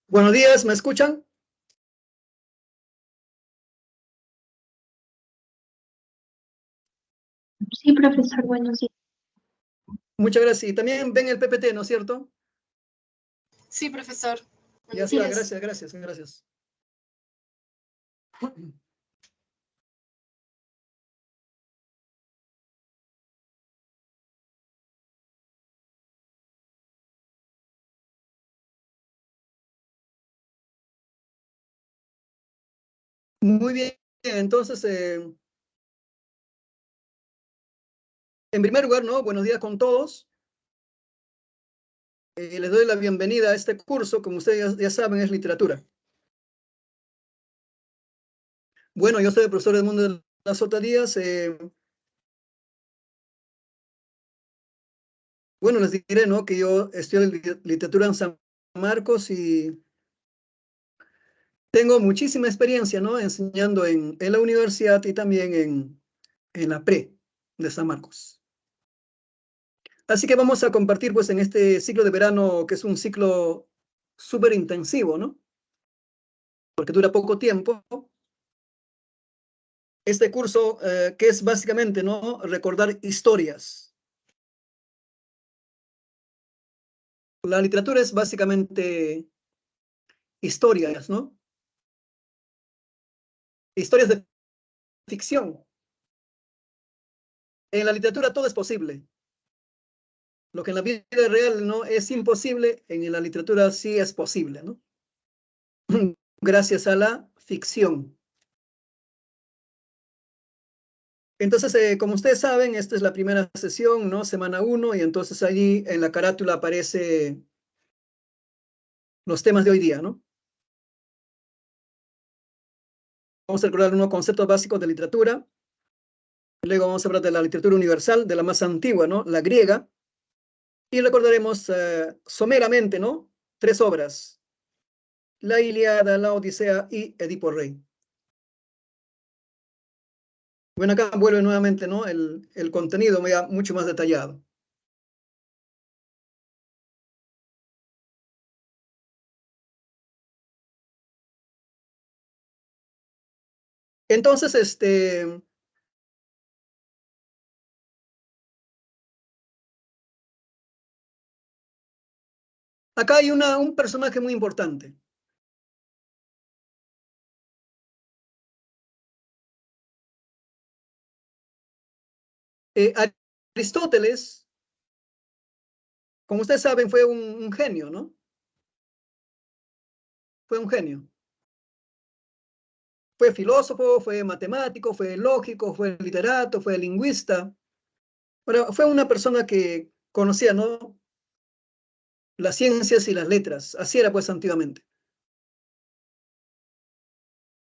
Buenos días, ¿me escuchan? Sí, profesor, buenos días. Muchas gracias. Y también ven el PPT, ¿no es cierto? Sí, profesor. Ya Buenos está, días. gracias. Muy bien, entonces, en primer lugar, ¿no? Buenos días con todos. Les doy la bienvenida a este curso, como ustedes ya saben, es literatura. Bueno, yo soy el profesor Edmundo de la Sota Díaz. Bueno, les diré, ¿no? Que yo estudio literatura en San Marcos y tengo muchísima experiencia, ¿no? Enseñando en la universidad y también en la pre de San Marcos. Así que vamos a compartir pues en este ciclo de verano, que es un ciclo súper intensivo, ¿no? Porque dura poco tiempo. Este curso que es básicamente, ¿no? Recordar historias. La literatura es básicamente historias, ¿no? Historias de ficción. En la literatura todo es posible. Lo que en la vida real no es imposible, en la literatura sí es posible, ¿no? Gracias a la ficción. Entonces, como ustedes saben, esta es la primera sesión, ¿no? Semana 1, y entonces allí en la carátula aparece los temas de hoy día, ¿no? Vamos a recordar unos conceptos básicos de literatura. Luego vamos a hablar de la literatura universal, de la más antigua, ¿no? La griega. Y recordaremos someramente, ¿no? 3 obras: la Ilíada, la Odisea y Edipo Rey. Bueno, acá vuelve nuevamente, ¿no? El contenido mucho más detallado. Entonces, acá hay un personaje muy importante. Aristóteles, como ustedes saben, fue un genio, ¿no? Fue un genio. Fue filósofo, fue matemático, fue lógico, fue literato, fue lingüista. Bueno, fue una persona que conocía, ¿no? Las ciencias y las letras. Así era pues antiguamente.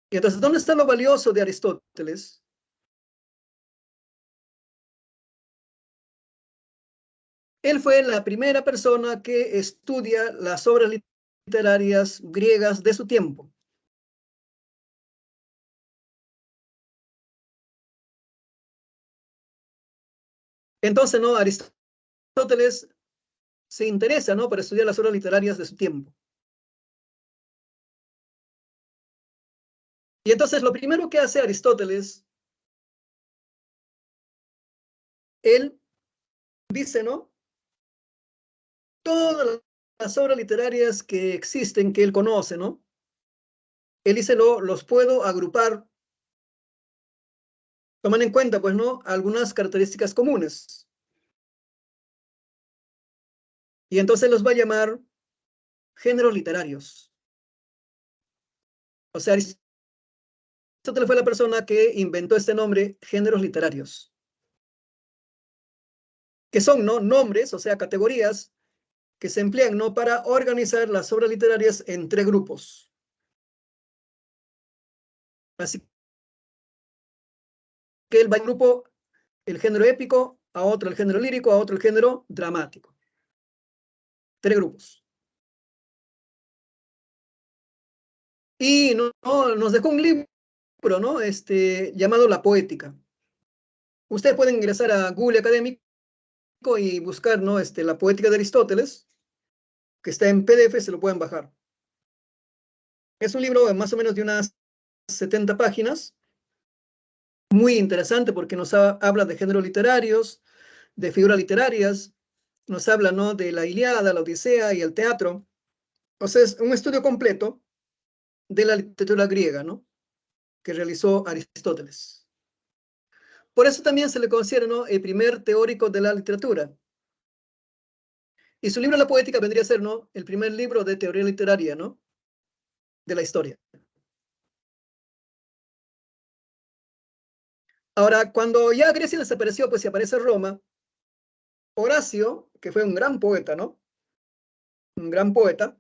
Y entonces, ¿dónde está lo valioso de Aristóteles? Él fue la primera persona que estudia las obras literarias griegas de su tiempo. Entonces, ¿no? Aristóteles se interesa, ¿no? Por estudiar las obras literarias de su tiempo. Y entonces lo primero que hace Aristóteles, él dice, ¿no? Todas las obras literarias que existen, que él conoce, ¿no? Él dice, los puedo agrupar, tomando en cuenta, pues, ¿no? Algunas características comunes. Y entonces los va a llamar géneros literarios. O sea, Aristóteles fue la persona que inventó este nombre, géneros literarios, que son, ¿no? Nombres, o sea, categorías que se emplean, ¿no? Para organizar las obras literarias en 3 grupos. Así que él va en grupo el género épico, a otro el género lírico, a otro el género dramático. 3 grupos. Y nos dejó un libro, ¿no? Llamado La Poética. Ustedes pueden ingresar a Google Académico y buscar, ¿no? La Poética de Aristóteles, que está en PDF, se lo pueden bajar. Es un libro de más o menos de unas 70 páginas, muy interesante porque nos habla de géneros literarios, de figuras literarias, nos habla, ¿no?, de la Ilíada, la Odisea y el teatro. O sea, es un estudio completo de la literatura griega, ¿no?, que realizó Aristóteles. Por eso también se le considera, ¿no?, el primer teórico de la literatura. Y su libro La Poética vendría a ser, ¿no?, el primer libro de teoría literaria, ¿no?, de la historia. Ahora, cuando ya Grecia desapareció, pues y aparece Roma, Horacio, que fue un gran poeta, ¿no?, un gran poeta,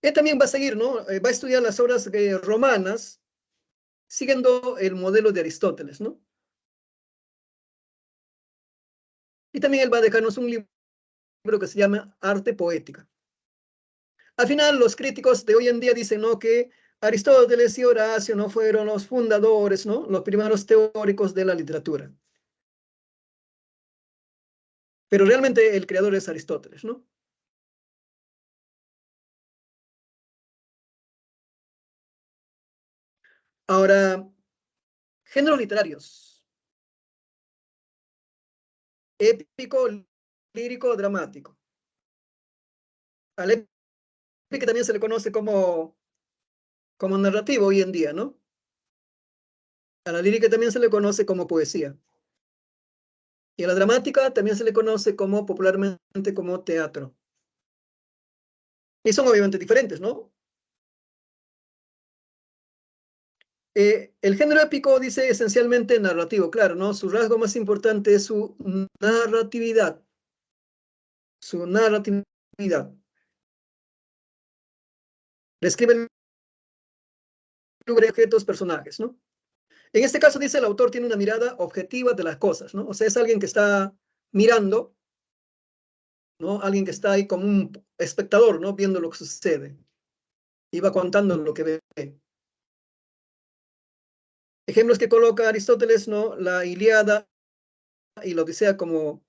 él también va a seguir, ¿no?, va a estudiar las obras romanas, siguiendo el modelo de Aristóteles, ¿no? Y también él va a dejarnos un libro que se llama Arte Poética. Al final, los críticos de hoy en día dicen, ¿no?, que Aristóteles y Horacio no fueron los fundadores, ¿no?, los primeros teóricos de la literatura. Pero realmente el creador es Aristóteles, ¿no? Ahora, géneros literarios. Épico, lírico, dramático. Al épico también se le conoce como narrativo hoy en día, ¿no? A la lírica también se le conoce como poesía. Y a la dramática también se le conoce popularmente como teatro. Y son obviamente diferentes, ¿no? El género épico dice esencialmente narrativo, claro, ¿no? Su rasgo más importante es su narratividad. Su narratividad. Describe objetos, personajes, ¿no? En este caso dice el autor tiene una mirada objetiva de las cosas, ¿no? O sea, es alguien que está mirando, ¿no? Alguien que está ahí como un espectador, ¿no?, viendo lo que sucede. Y va contando lo que ve. Ejemplos que coloca Aristóteles, ¿no? La Ilíada y la Odisea como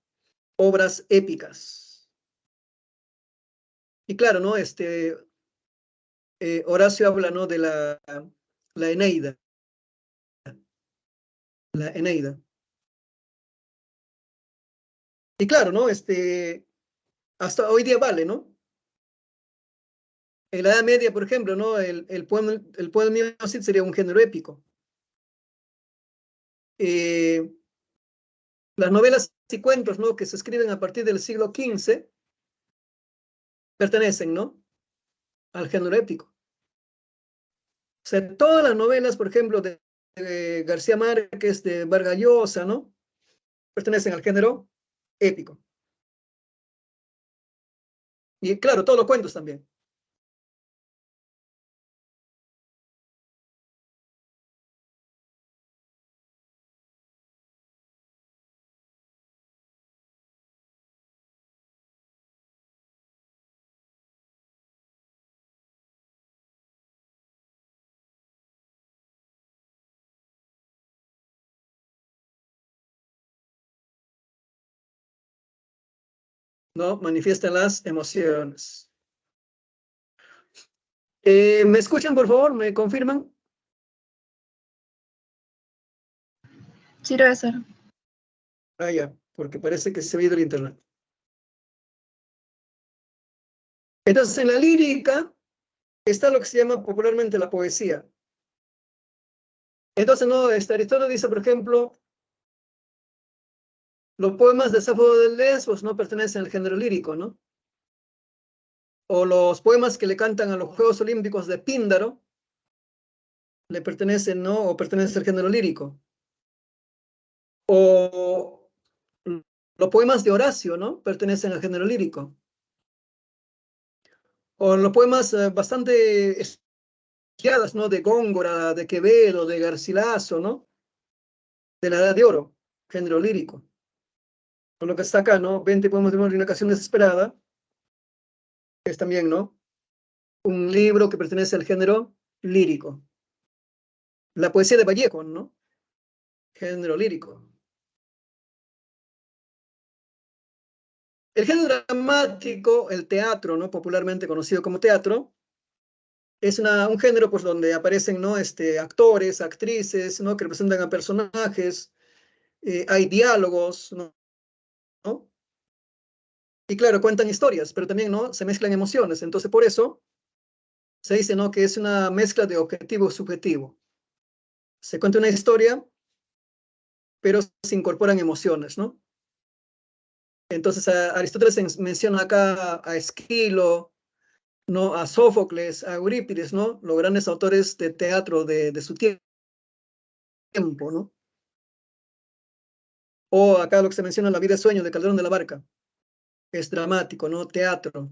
obras épicas. Y claro, ¿no? Horacio habla, ¿no?, de la Eneida. La Eneida. Y claro, ¿no? Hasta hoy día vale, ¿no? En la Edad Media, por ejemplo, ¿no?, el poema Cid sería un género épico. Las novelas y cuentos, ¿no?, que se escriben a partir del siglo XV pertenecen, ¿no?, al género épico. O sea, todas las novelas, por ejemplo, de García Márquez, de Vargas Llosa, ¿no?, pertenecen al género épico. Y claro, todos los cuentos también. ¿No? Manifiestan las emociones. ¿Me escuchan, por favor? ¿Me confirman? Sí, profesor. Ah, ya, porque parece que se ha ido el internet. Entonces, en la lírica está lo que se llama popularmente la poesía. Entonces, ¿no?, Aristóteles dice, por ejemplo, los poemas de Safo de Lesbos no pertenecen al género lírico, ¿no? O los poemas que le cantan a los Juegos Olímpicos de Píndaro le pertenecen, ¿no?, o pertenecen al género lírico. O los poemas de Horacio, ¿no?, pertenecen al género lírico. O los poemas bastante estudiados, ¿no?, de Góngora, de Quevedo, de Garcilaso, ¿no?, de la Edad de Oro, género lírico. Por lo que está acá, ¿no?, 20 poemas de una ocasión desesperada, es también, ¿no?, un libro que pertenece al género lírico. La poesía de Vallejo, ¿no?, género lírico. El género dramático, el teatro, ¿no?, popularmente conocido como teatro, es un género pues, donde aparecen, ¿no? Actores, actrices, ¿no? Que representan a personajes, hay diálogos, ¿no? Y claro, cuentan historias, pero también, ¿no? Se mezclan emociones. Entonces, por eso se dice, ¿no? Que es una mezcla de objetivo y subjetivo. Se cuenta una historia, pero se incorporan emociones, ¿no? Entonces, Aristóteles menciona acá a Esquilo, ¿no? A Sófocles, a Eurípides, ¿no? Los grandes autores de teatro de su tiempo, ¿no? O acá lo que se menciona, La vida de sueño de Calderón de la Barca. Es dramático, ¿no? Teatro.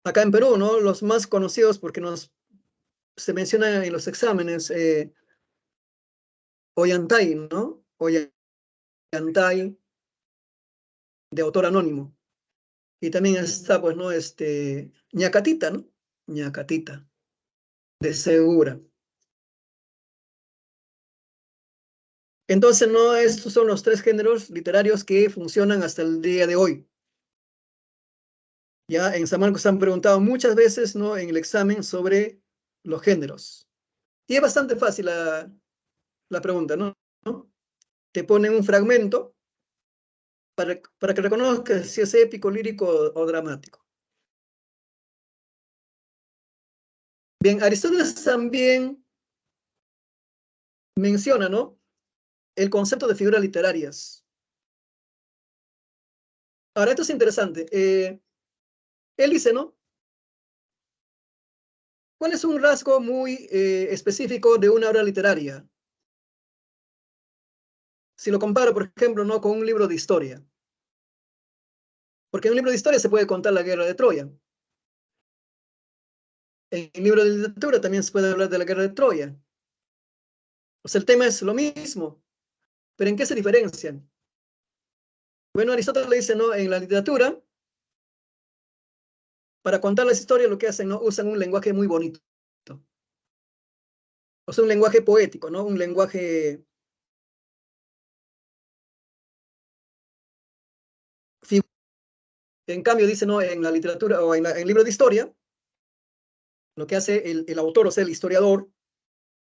Acá en Perú, ¿no? Los más conocidos porque se menciona en los exámenes, Ollantay, ¿no? Ollantay, de autor anónimo. Y también está, pues, ¿no? Ñacatita, ¿no? Ñacatita, de Segura. Entonces, ¿no? Estos son los tres géneros literarios que funcionan hasta el día de hoy. Ya en San Marcos han preguntado muchas veces, ¿no? En el examen sobre los géneros. Y es bastante fácil la pregunta, ¿no? Te ponen un fragmento para que reconozcas si es épico, lírico o dramático. Bien, Aristóteles también menciona, ¿no? El concepto de figuras literarias. Ahora, esto es interesante. Él dice, ¿no? ¿Cuál es un rasgo muy específico de una obra literaria? Si lo comparo, por ejemplo, ¿no? Con un libro de historia. Porque en un libro de historia se puede contar la guerra de Troya. En el libro de literatura también se puede hablar de la guerra de Troya. O sea, el tema es lo mismo. ¿Pero en qué se diferencian? Bueno, Aristóteles le dice, ¿no? En la literatura, para contar las historias, lo que hacen, ¿no? Usan un lenguaje muy bonito. O sea, un lenguaje poético, ¿no? Un lenguaje. En cambio, dice, ¿no? En la literatura o en el libro de historia, lo que hace el autor, o sea, el historiador,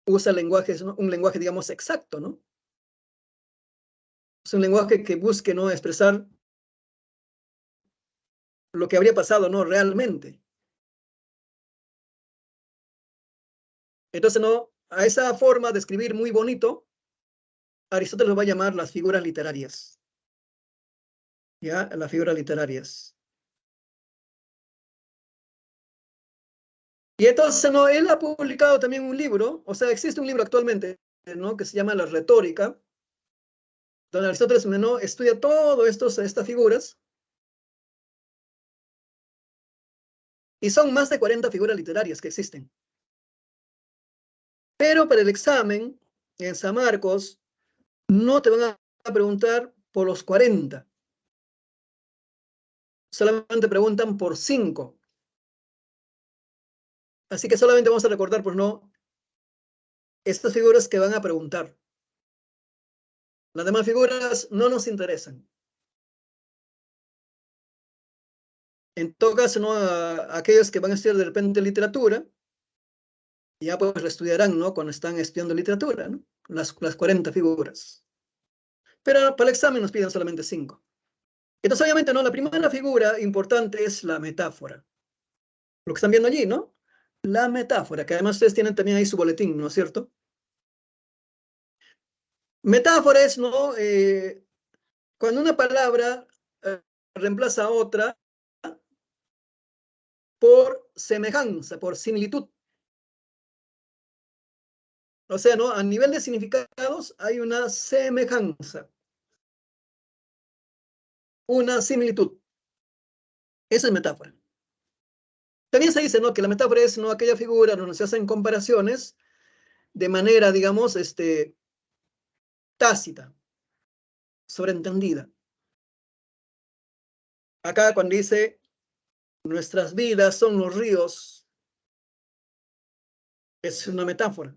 usa lenguajes, ¿no? Un lenguaje, digamos, exacto, ¿no? Es un lenguaje que busque, ¿no? Expresar lo que habría pasado, ¿no? Realmente. Entonces, ¿no? A esa forma de escribir muy bonito, Aristóteles lo va a llamar las figuras literarias. ¿Ya? Las figuras literarias. Y entonces, ¿no? Él ha publicado también un libro, o sea, existe un libro actualmente, ¿no? Que se llama La Retórica, donde Aristóteles, ¿no? Estudia todo estas figuras, y son más de 40 figuras literarias que existen. Pero para el examen, en San Marcos, no te van a preguntar por los 40. Solamente preguntan por 5. Así que solamente vamos a recordar, pues no, estas figuras que van a preguntar. Las demás figuras no nos interesan. En todo caso, ¿no? Aquellos que van a estudiar de repente literatura, ya pues lo estudiarán, ¿no? Cuando están estudiando literatura, ¿no? Las 40 figuras. Pero para el examen nos piden solamente 5. Entonces, obviamente, ¿no? La primera figura importante es la metáfora. Lo que están viendo allí, ¿no? La metáfora, que además ustedes tienen también ahí su boletín, ¿no es cierto? Metáfora es, ¿no? Cuando una palabra reemplaza a otra por semejanza, por similitud. O sea, ¿no? A nivel de significados hay una semejanza, una similitud. Esa es metáfora. También se dice, ¿no? Que la metáfora es, ¿no? Aquella figura donde se hacen comparaciones de manera, digamos, tácita, sobreentendida. Acá cuando dice, nuestras vidas son los ríos, es una metáfora.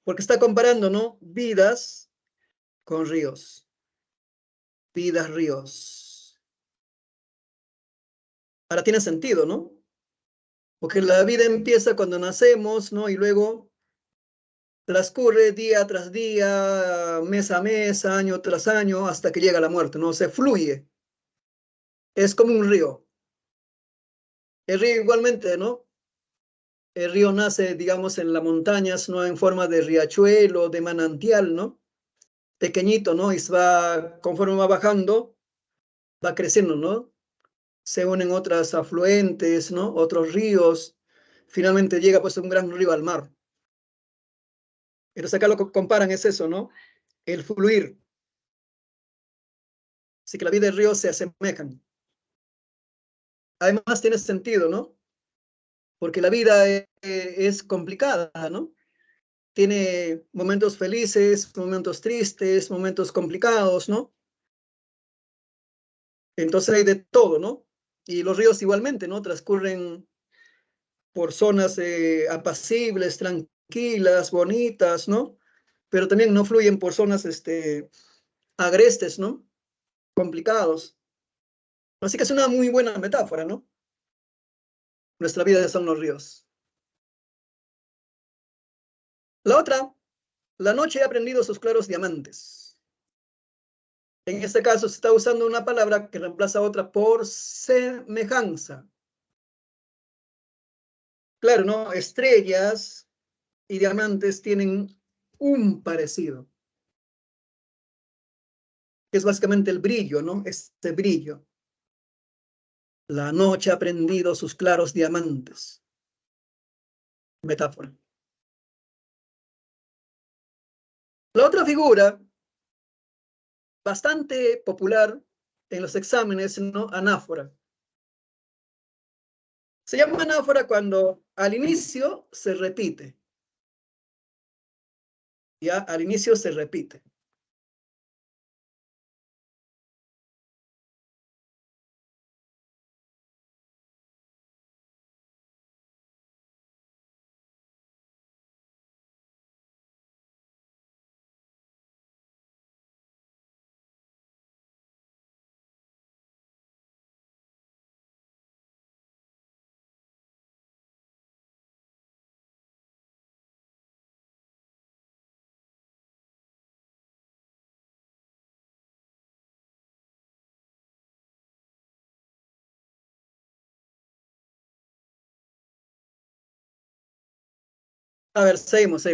Porque está comparando, ¿no? Vidas con ríos. Vidas, ríos. Ahora tiene sentido, ¿no? Porque la vida empieza cuando nacemos, ¿no? Y luego transcurre día tras día, mes a mes, año tras año, hasta que llega la muerte, ¿no? Se fluye. Es como un río. El río igualmente, ¿no? El río nace, digamos, en las montañas, ¿no? En forma de riachuelo, de manantial, ¿no? Pequeñito, ¿no? Y conforme va bajando, va creciendo, ¿no? Se unen otras afluentes, ¿no? Otros ríos. Finalmente llega, pues, un gran río al mar. Entonces acá lo que comparan es eso, ¿no? El fluir. Así que la vida y el río se asemejan. Además tiene sentido, ¿no? Porque la vida es complicada, ¿no? Tiene momentos felices, momentos tristes, momentos complicados, ¿no? Entonces hay de todo, ¿no? Y los ríos igualmente, ¿no? Transcurren por zonas apacibles, tranquilas, bonitas, ¿no? Pero también no fluyen por zonas agrestes, ¿no? Complicados. Así que es una muy buena metáfora, ¿no? Nuestra vida son los ríos. La otra, la noche ha prendido sus claros diamantes. En este caso se está usando una palabra que reemplaza a otra por semejanza. Claro, ¿no? Estrellas y diamantes tienen un parecido, que es básicamente el brillo, ¿no? Este brillo. La noche ha prendido sus claros diamantes. Metáfora. La otra figura, bastante popular en los exámenes, ¿no? Anáfora. Se llama anáfora cuando al inicio se repite. Ya al inicio se repite. A ver, seguimos.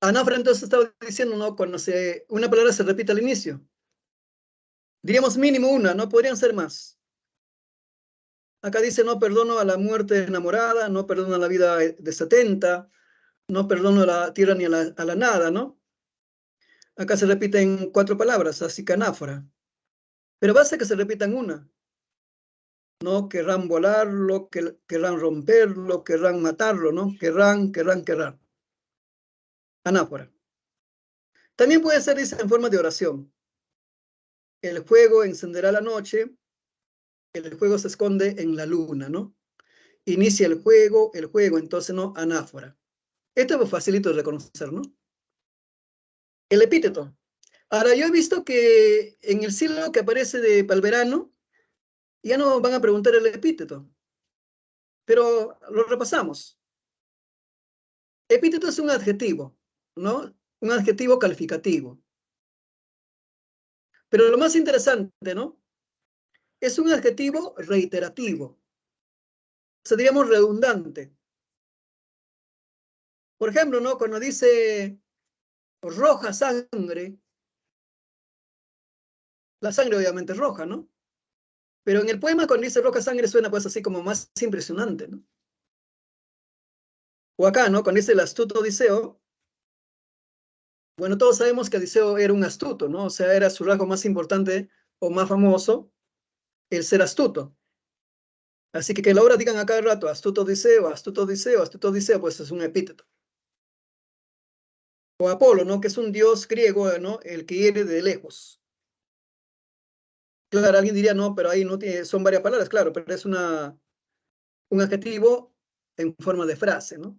Anáfora entonces estaba diciendo, ¿no? Cuando una palabra se repite al inicio. Diríamos mínimo una, no podrían ser más. Acá dice, no perdono a la muerte enamorada, no perdono a la vida de 70, no perdono a la tierra ni a la nada, ¿no? Acá se repiten 4 palabras, así que anáfora. Pero basta que se repitan una. No querrán volarlo, querrán romperlo, querrán matarlo, ¿no? Querrán. Anáfora. También puede ser, dice, en forma de oración. El fuego encenderá la noche, el fuego se esconde en la luna, ¿no? Inicia el juego, entonces, ¿no? Anáfora. Esto es facilito de reconocer, ¿no? El epíteto. Ahora, yo he visto que en el siglo que aparece de Palverano, ya no van a preguntar el epíteto, pero lo repasamos. Epíteto es un adjetivo, ¿no? Un adjetivo calificativo. Pero lo más interesante, ¿no? Es un adjetivo reiterativo. O sea, diríamos redundante. Por ejemplo, ¿no? Cuando dice roja sangre, la sangre obviamente es roja, ¿no? Pero en el poema cuando dice roja sangre suena pues así como más impresionante, ¿no? O acá, ¿no? Cuando dice el astuto Odiseo, bueno, todos sabemos que Odiseo era un astuto, ¿no? O sea, era su rasgo más importante o más famoso, el ser astuto. Así que la obra digan a cada rato, astuto Odiseo, astuto Odiseo, astuto Odiseo, pues es un epíteto. O Apolo, ¿no? Que es un dios griego, ¿no? El que viene de lejos. Claro, alguien diría, no, pero ahí no tiene, son varias palabras, claro, pero es un adjetivo en forma de frase, ¿no?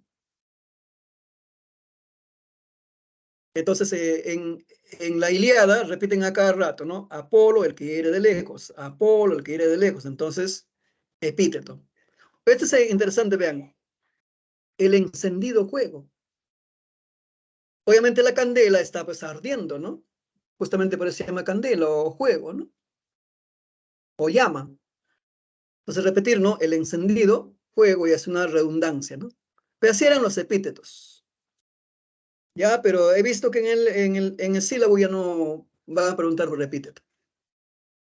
Entonces, en la Ilíada repiten a cada rato, ¿no? Apolo, el que viene de lejos, Apolo, el que viene de lejos. Entonces, epíteto. Esto es interesante, vean. El encendido fuego. Obviamente la candela está pues ardiendo, ¿no? Justamente por eso se llama candela o fuego, ¿no? O llama. Entonces repetir, ¿no? El encendido fuego ya es una redundancia, ¿no? Pero así eran los epítetos. Ya, pero he visto que en el sílabo ya no van a preguntar por epíteto.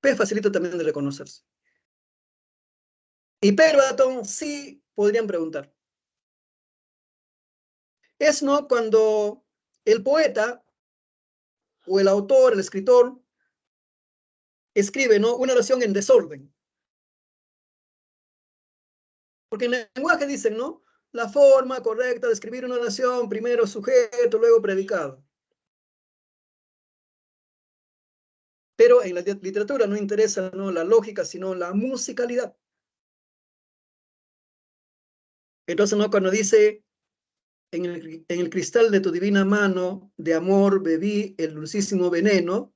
P facilita también de reconocerse. Hipérbaton sí podrían preguntar. Es, ¿no? Cuando el poeta o el autor, el escritor, escribe, ¿no? Una oración en desorden. Porque en el lenguaje dicen, ¿no? La forma correcta de escribir una oración, primero sujeto, luego predicado. Pero en la literatura no interesa, ¿no? La lógica, sino la musicalidad. Entonces, ¿no? Cuando dice, en el cristal de tu divina mano, de amor bebí el dulcísimo veneno,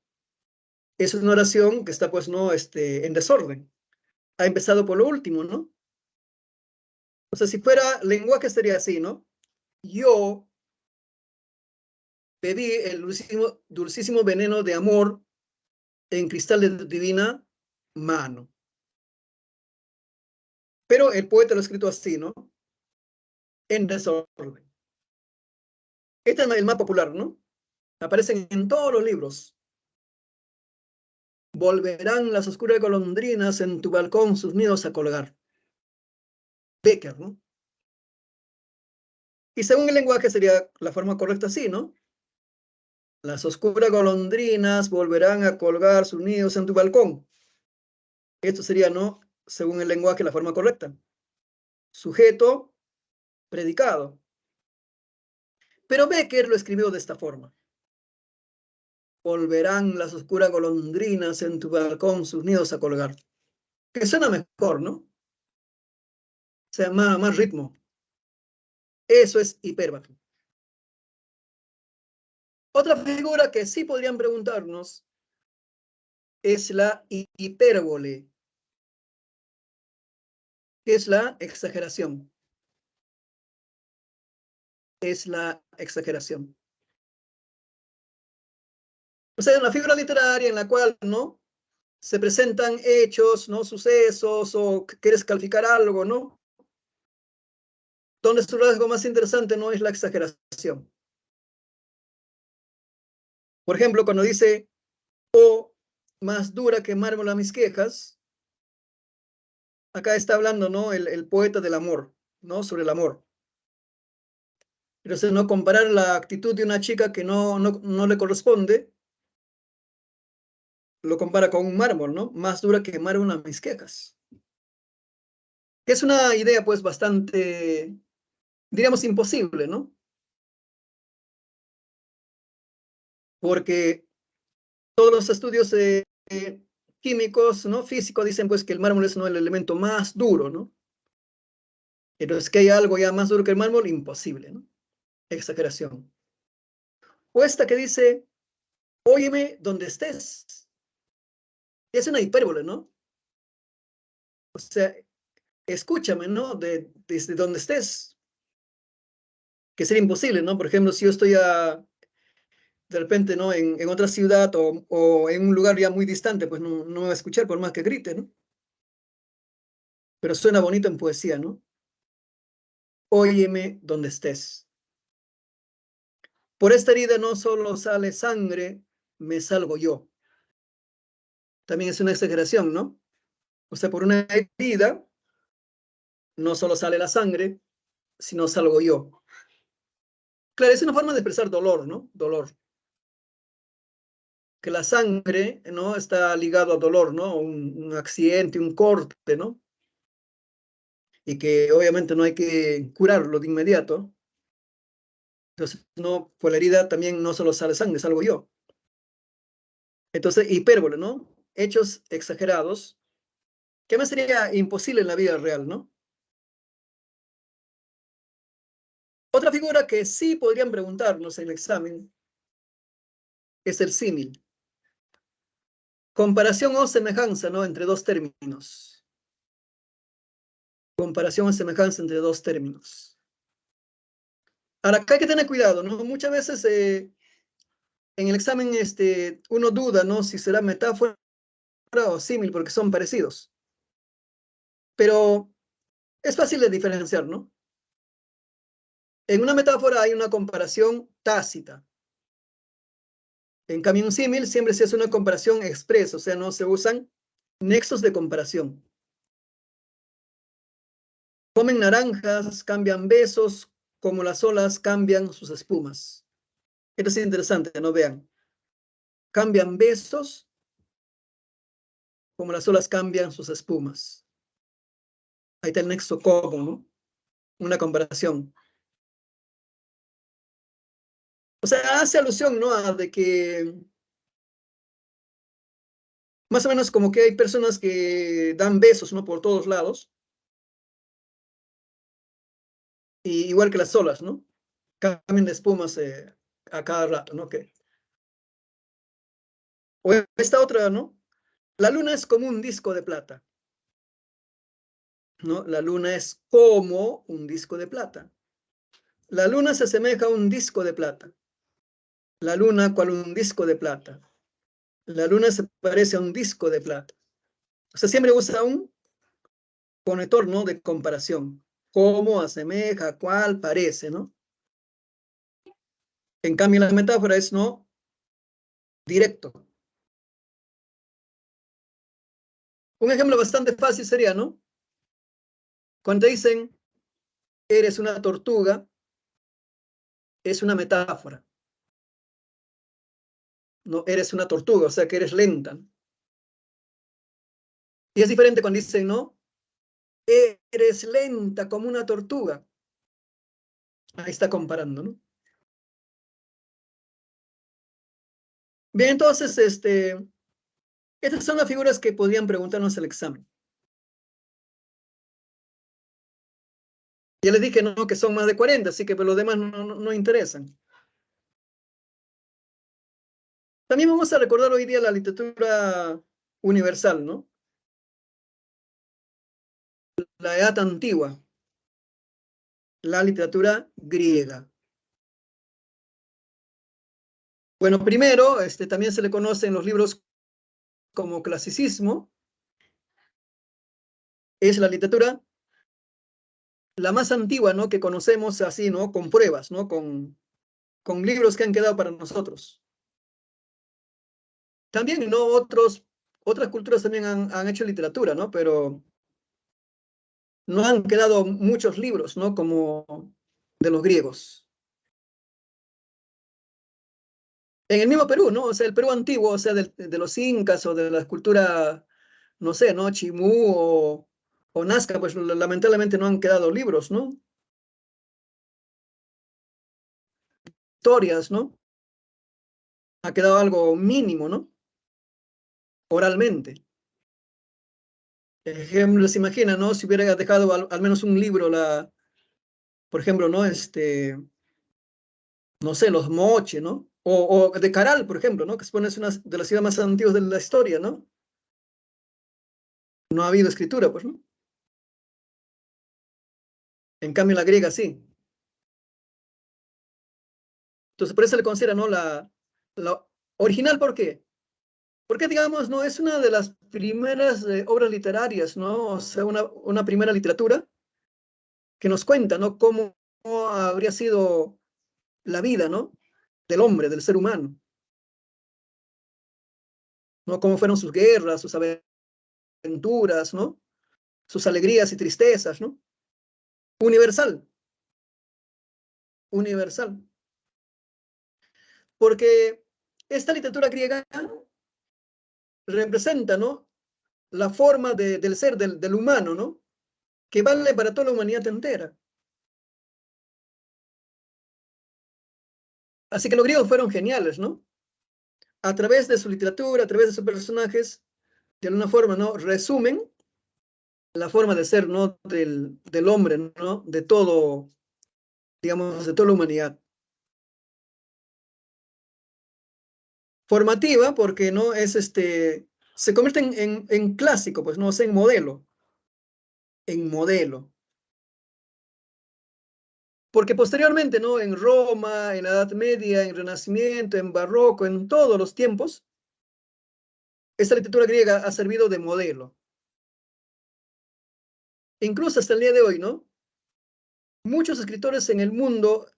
es una oración que está, pues, ¿no? En desorden. Ha empezado por lo último, ¿no? O sea, si fuera lenguaje sería así, ¿no? Yo bebí el dulcísimo, dulcísimo veneno de amor en cristal de tu divina mano. Pero el poeta lo ha escrito así, ¿no? En desorden. Este es el más popular, ¿no? Aparecen en todos los libros. Volverán las oscuras golondrinas en tu balcón sus nidos a colgar. Becker, ¿no? Y según el lenguaje sería la forma correcta así, ¿no? Las oscuras golondrinas volverán a colgar sus nidos en tu balcón. Esto sería, ¿no? Según el lenguaje, la forma correcta. Sujeto, predicado. Pero Becker lo escribió de esta forma. Volverán las oscuras golondrinas en tu balcón sus nidos a colgar. Que suena mejor, ¿no? O sea, más ritmo. Eso es hipérbato. Otra figura que sí podrían preguntarnos es la hipérbole, que es la exageración. Es la exageración. O sea, una figura literaria en la cual, ¿no? Se presentan hechos, ¿no? Sucesos, o quieres calificar algo, ¿no? Donde su rasgo más interesante no es la exageración. Por ejemplo, cuando dice, oh, más dura que mármol a mis quejas, acá está hablando, ¿no? El poeta del amor, ¿no? Sobre el amor. Entonces, no comparar la actitud de una chica que no le corresponde, lo compara con un mármol, ¿no? Más dura que mármol a mis quejas. Es una idea, pues, bastante, diríamos, imposible, ¿no? Porque todos los estudios químicos, ¿no? Físicos dicen, pues, que el mármol es, ¿no? El elemento más duro, ¿no? Entonces, que hay algo ya más duro que el mármol, imposible, ¿no? Exageración. O esta que dice, óyeme donde estés. Es una hipérbole, ¿no? O sea, escúchame, ¿no? Desde donde estés. Que sería imposible, ¿no? Por ejemplo, si yo estoy de repente, ¿no? En otra ciudad o en un lugar ya muy distante, pues no me va a escuchar por más que grite, ¿no? Pero suena bonito en poesía, ¿no? Óyeme donde estés. Por esta herida no solo sale sangre, me salgo yo. También es una exageración, ¿no? O sea, por una herida no solo sale la sangre, sino salgo yo. Claro, es una forma de expresar dolor, ¿no? Dolor. Que la sangre, ¿no? Está ligado a dolor, ¿no? Un accidente, un corte, ¿no? Y que obviamente no hay que curarlo de inmediato. Entonces, no, por la herida también no solo sale sangre, salgo yo. Entonces, hipérbole, ¿no? Hechos exagerados, que además sería imposible en la vida real, ¿no? Otra figura que sí podrían preguntarnos en el examen es el símil. Comparación o semejanza, ¿no? Entre dos términos. Comparación o semejanza entre dos términos. Ahora, acá hay que tener cuidado, ¿no? Muchas veces en el examen uno duda, ¿no? Si será metáfora o símil, porque son parecidos. Pero es fácil de diferenciar, ¿no? En una metáfora hay una comparación tácita. En cambio, un símil siempre se hace una comparación expresa, o sea, no se usan nexos de comparación. Comen naranjas, cambian besos, como las olas cambian sus espumas. Esto es interesante, ¿no? Vean. Cambian besos, como las olas cambian sus espumas. Ahí está el nexo como, ¿no? Una comparación. O sea, hace alusión, ¿no? A de que más o menos como que hay personas que dan besos, ¿no? Por todos lados. Y igual que las olas, ¿no? Cambian de espumas a cada rato, ¿no? O esta otra, ¿no? La luna es como un disco de plata, ¿no? La luna es como un disco de plata. La luna se asemeja a un disco de plata. La luna cual un disco de plata. La luna se parece a un disco de plata. O sea, siempre usa un conector, ¿no? De comparación. Cómo, asemeja, cuál, parece, ¿no? En cambio, la metáfora es, ¿no? Directo. Un ejemplo bastante fácil sería, ¿no? Cuando te dicen, eres una tortuga, es una metáfora. No, eres una tortuga, o sea que eres lenta. Y es diferente cuando dicen, ¿no? Eres lenta como una tortuga. Ahí está comparando, ¿no? Bien, entonces, estas son las figuras que podrían preguntarnos el examen. Ya les dije, ¿no? Que son más de 40, así que los demás no interesan. También vamos a recordar hoy día la literatura universal, ¿no? La edad antigua, la literatura griega. Bueno, primero, también se le conoce en los libros como clasicismo. Es la literatura la más antigua, ¿no? Que conocemos así, ¿no? Con pruebas, ¿no? Con libros que han quedado para nosotros. También, ¿no? Otras culturas también han hecho literatura, ¿no? Pero no han quedado muchos libros, ¿no? Como de los griegos. En el mismo Perú, ¿no? O sea, el Perú antiguo, o sea, de los incas o de la cultura, no sé, ¿no? Chimú o Nazca, pues lamentablemente no han quedado libros, ¿no? Historias, ¿no? Ha quedado algo mínimo, ¿no? Oralmente. Ejemplo, se imagina, ¿no? Si hubiera dejado al menos un libro, por ejemplo, ¿no? No sé, los moche, ¿no? O de Caral, por ejemplo, ¿no? Que se supone es una de las ciudades más antiguas de la historia, ¿no? No ha habido escritura, pues, ¿no? En cambio, la griega sí. Entonces, por eso le considera, ¿no? La original, ¿por qué? Porque, digamos, no es una de las primeras obras literarias, ¿no? O sea, una primera literatura que nos cuenta, ¿no? Cómo habría sido la vida, ¿no? Del hombre, del ser humano, ¿no? Cómo fueron sus guerras, sus aventuras, ¿no? Sus alegrías y tristezas, ¿no? Universal, universal. Porque esta literatura griega representa, ¿no? La forma del ser, del humano, ¿no? Que vale para toda la humanidad entera. Así que los griegos fueron geniales, ¿no? A través de su literatura, a través de sus personajes, de alguna forma, ¿no? Resumen la forma de ser, ¿no? Del hombre, ¿no? De todo, digamos, de toda la humanidad. Formativa porque, ¿no? Se convierte en clásico, pues, ¿no? O sea, en modelo. en modelo. Porque posteriormente, ¿no? En Roma, en la Edad Media, en Renacimiento, en Barroco, en todos los tiempos, esta literatura griega ha servido de modelo. Incluso hasta el día de hoy, ¿no? Muchos escritores en el mundo,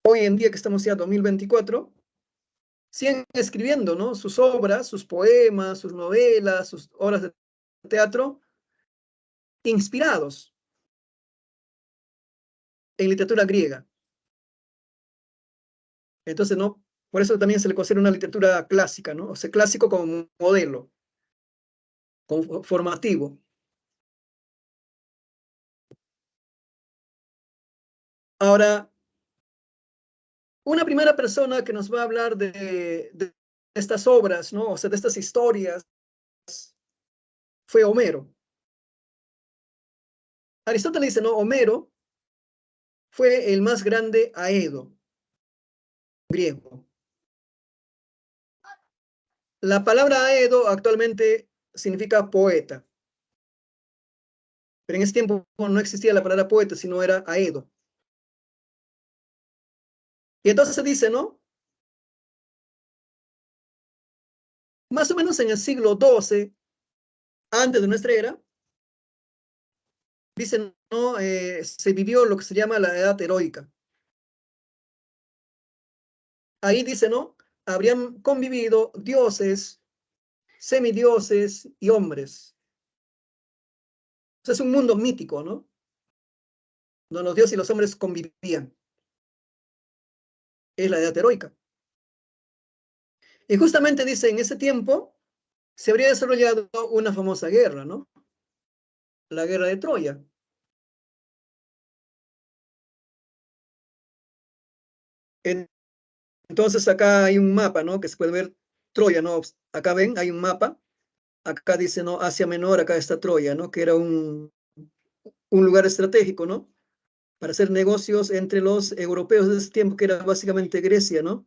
hoy en día que estamos ya en 2024, siguen escribiendo, ¿no? Sus obras, sus poemas, sus novelas, sus obras de teatro, inspirados en literatura griega. Entonces, ¿no? Por eso también se le considera una literatura clásica, ¿no? O sea, clásico como modelo, como formativo. Ahora, una primera persona que nos va a hablar de estas obras, ¿no? O sea, de estas historias, fue Homero. Aristóteles dice, ¿no? Homero fue el más grande aedo griego. La palabra aedo actualmente significa poeta. Pero en ese tiempo no existía la palabra poeta, sino era aedo. Y entonces se dice, ¿no? Más o menos en el siglo XII, antes de nuestra era, dicen, ¿no? Se vivió lo que se llama la edad heroica. Ahí dice, ¿no? Habrían convivido dioses, semidioses y hombres. O sea, es un mundo mítico, ¿no? Donde los dioses y los hombres convivían. Es la edad heroica. Y justamente dice, en ese tiempo se habría desarrollado una famosa guerra, ¿no? La guerra de Troya. Entonces acá hay un mapa, ¿no? Que se puede ver Troya, ¿no? Acá ven, hay un mapa. Acá dice, ¿no? Asia Menor, acá está Troya, ¿no? Que era un lugar estratégico, ¿no? Para hacer negocios entre los europeos de ese tiempo, que era básicamente Grecia, ¿no?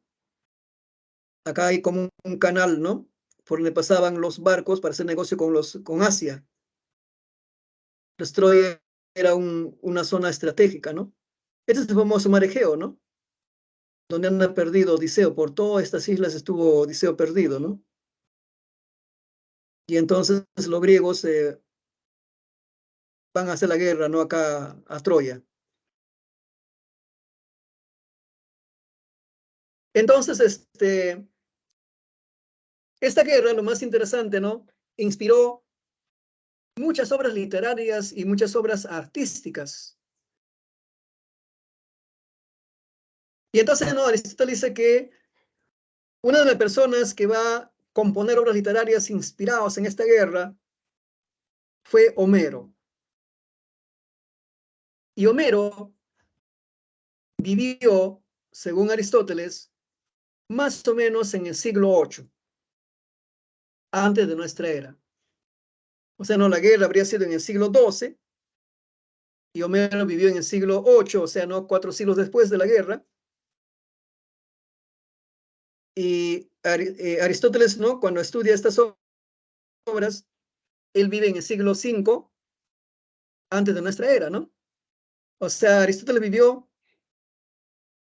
Acá hay como un canal, ¿no? Por donde pasaban los barcos para hacer negocio con Asia. Entonces Troya era una zona estratégica, ¿no? Este es el famoso mar Egeo, ¿no? Donde anda perdido Odiseo. Por todas estas islas estuvo Odiseo perdido, ¿no? Y entonces los griegos van a hacer la guerra, ¿no? Acá a Troya. Entonces, esta guerra, lo más interesante, ¿no? Inspiró muchas obras literarias y muchas obras artísticas. Y entonces, ¿no? Aristóteles dice que una de las personas que va a componer obras literarias inspiradas en esta guerra fue Homero. Y Homero vivió, según Aristóteles, más o menos en el siglo VIII, antes de nuestra era. O sea, no, la guerra habría sido en el siglo XII y Homero vivió en el siglo VIII, o sea, no 4 siglos después de la guerra. Y Aristóteles, ¿no? Cuando estudia estas obras, él vive en el siglo V antes de nuestra era, ¿no? O sea, Aristóteles vivió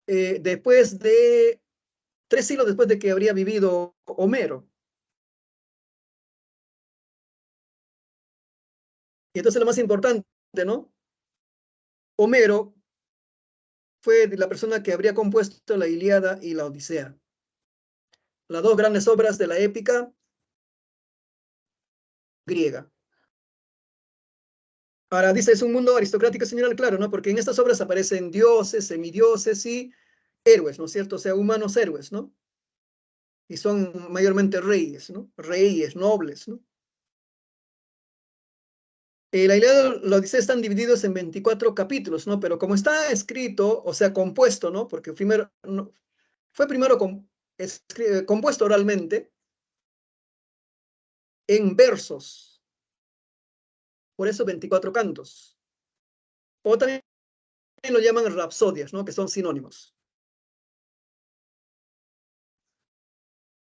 después de 3 siglos después de que habría vivido Homero. Y entonces lo más importante, ¿no? Homero fue la persona que habría compuesto la Ilíada y la Odisea, las dos grandes obras de la épica griega. Ahora dice, es un mundo aristocrático señalar, claro, ¿no? Porque en estas obras aparecen dioses, semidioses y héroes, ¿no es cierto? O sea, humanos héroes, ¿no? Y son mayormente reyes, ¿no? Reyes, nobles, ¿no? La Ilíada y la Odisea están divididos en 24 capítulos, ¿no? Pero como está escrito, o sea, compuesto, ¿no? Porque primero, no, fue primero compuesto oralmente en versos, por eso 24 cantos. O también lo llaman rapsodias, ¿no? Que son sinónimos.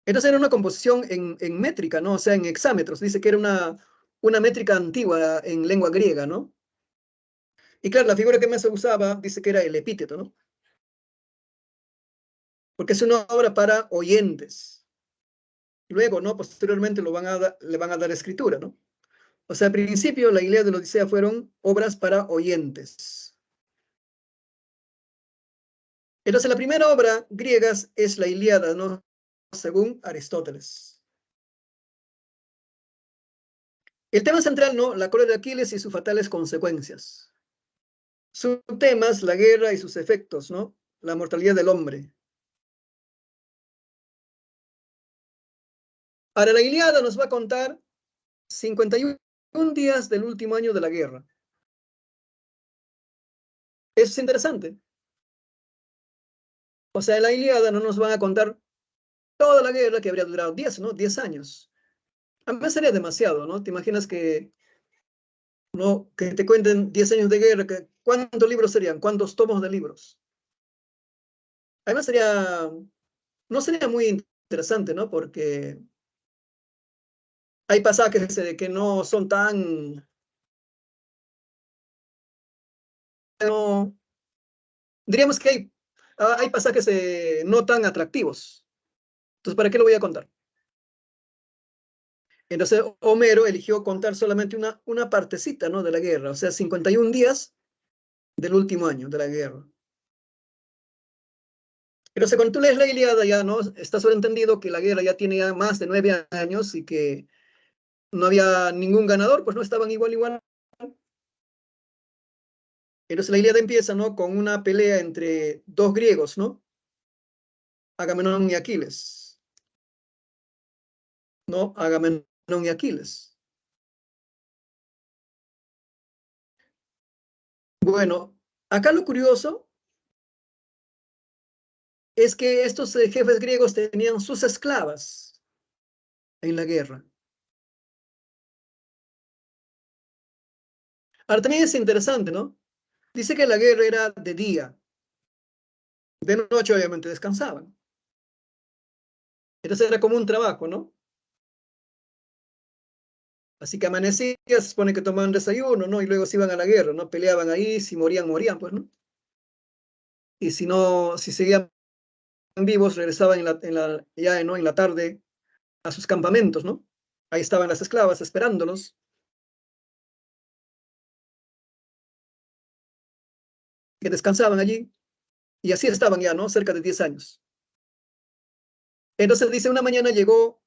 Entonces era una composición en métrica, ¿no? O sea, en hexámetros. Dice que era una métrica antigua en lengua griega, ¿no? Y claro, la figura que más se usaba dice que era el epíteto, ¿no? Porque es una obra para oyentes. Luego, ¿no? Posteriormente le van a dar escritura, ¿no? O sea, al principio la Ilíada y la Odisea fueron obras para oyentes. Entonces, la primera obra griega es la Ilíada, ¿no? Según Aristóteles. El tema central, ¿no? La cólera de Aquiles y sus fatales consecuencias. Sus temas, la guerra y sus efectos, ¿no? La mortalidad del hombre. Ahora, la Ilíada nos va a contar 51 días del último año de la guerra. Eso es interesante. O sea, en la Ilíada no nos van a contar toda la guerra que habría durado 10, ¿no? 10 años. A mí sería demasiado, ¿no? ¿Te imaginas que, no, que te cuenten 10 años de guerra? ¿Cuántos libros serían? ¿Cuántos tomos de libros? Además no sería muy interesante, ¿no? Porque hay pasajes que no son tan, no, diríamos que hay pasajes no tan atractivos. Entonces, ¿para qué lo voy a contar? Entonces, Homero eligió contar solamente una partecita, ¿no? De la guerra, o sea, 51 días del último año de la guerra. Entonces, cuando tú lees la Ilíada ya, ¿no? Está sobreentendido que la guerra ya tiene ya más de 9 años y que no había ningún ganador, pues no estaban igual. Entonces la Ilíada empieza, ¿no? Con una pelea entre dos griegos, ¿no? Agamenón y Aquiles, ¿no? Agamenón y Aquiles. Bueno, acá lo curioso es que estos jefes griegos tenían sus esclavas en la guerra. Ahora también es interesante, ¿no? Dice que la guerra era de día, de noche obviamente descansaban. Entonces era como un trabajo, ¿no? Así que amanecían, se supone que tomaban desayuno, ¿no? Y luego se iban a la guerra, ¿no? Peleaban ahí, si morían, pues, ¿no? Y si no, si seguían vivos, regresaban ya, ¿no? En la tarde a sus campamentos, ¿no? Ahí estaban las esclavas esperándolos, que descansaban allí, y así estaban ya, ¿no? Cerca de 10 años. Entonces dice, una mañana llegó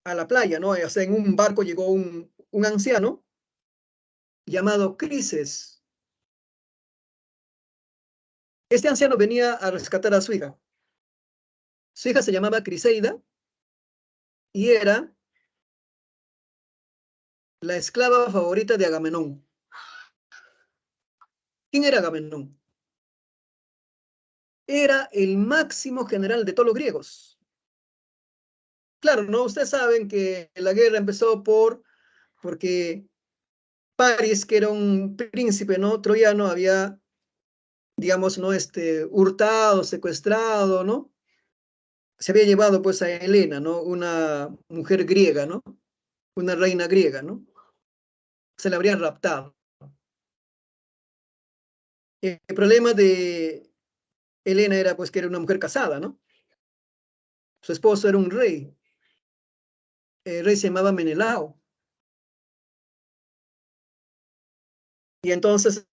a la playa, ¿no? O sea, en un barco llegó un anciano llamado Crises. Este anciano venía a rescatar a su hija. Su hija se llamaba Criseida y era la esclava favorita de Agamenón. ¿Quién era Agamenón? Era el máximo general de todos los griegos. Claro, ¿no? Ustedes saben que la guerra empezó porque París, que era un príncipe, ¿no? Troyano, había, digamos, ¿no? Hurtado, secuestrado, ¿no? Se había llevado, pues, a Helena, ¿no? Una mujer griega, ¿no? Una reina griega, ¿no? Se la habrían raptado. El problema de Helena era, pues, que era una mujer casada, ¿no? Su esposo era un rey. El rey se llamaba Menelao. Y entonces,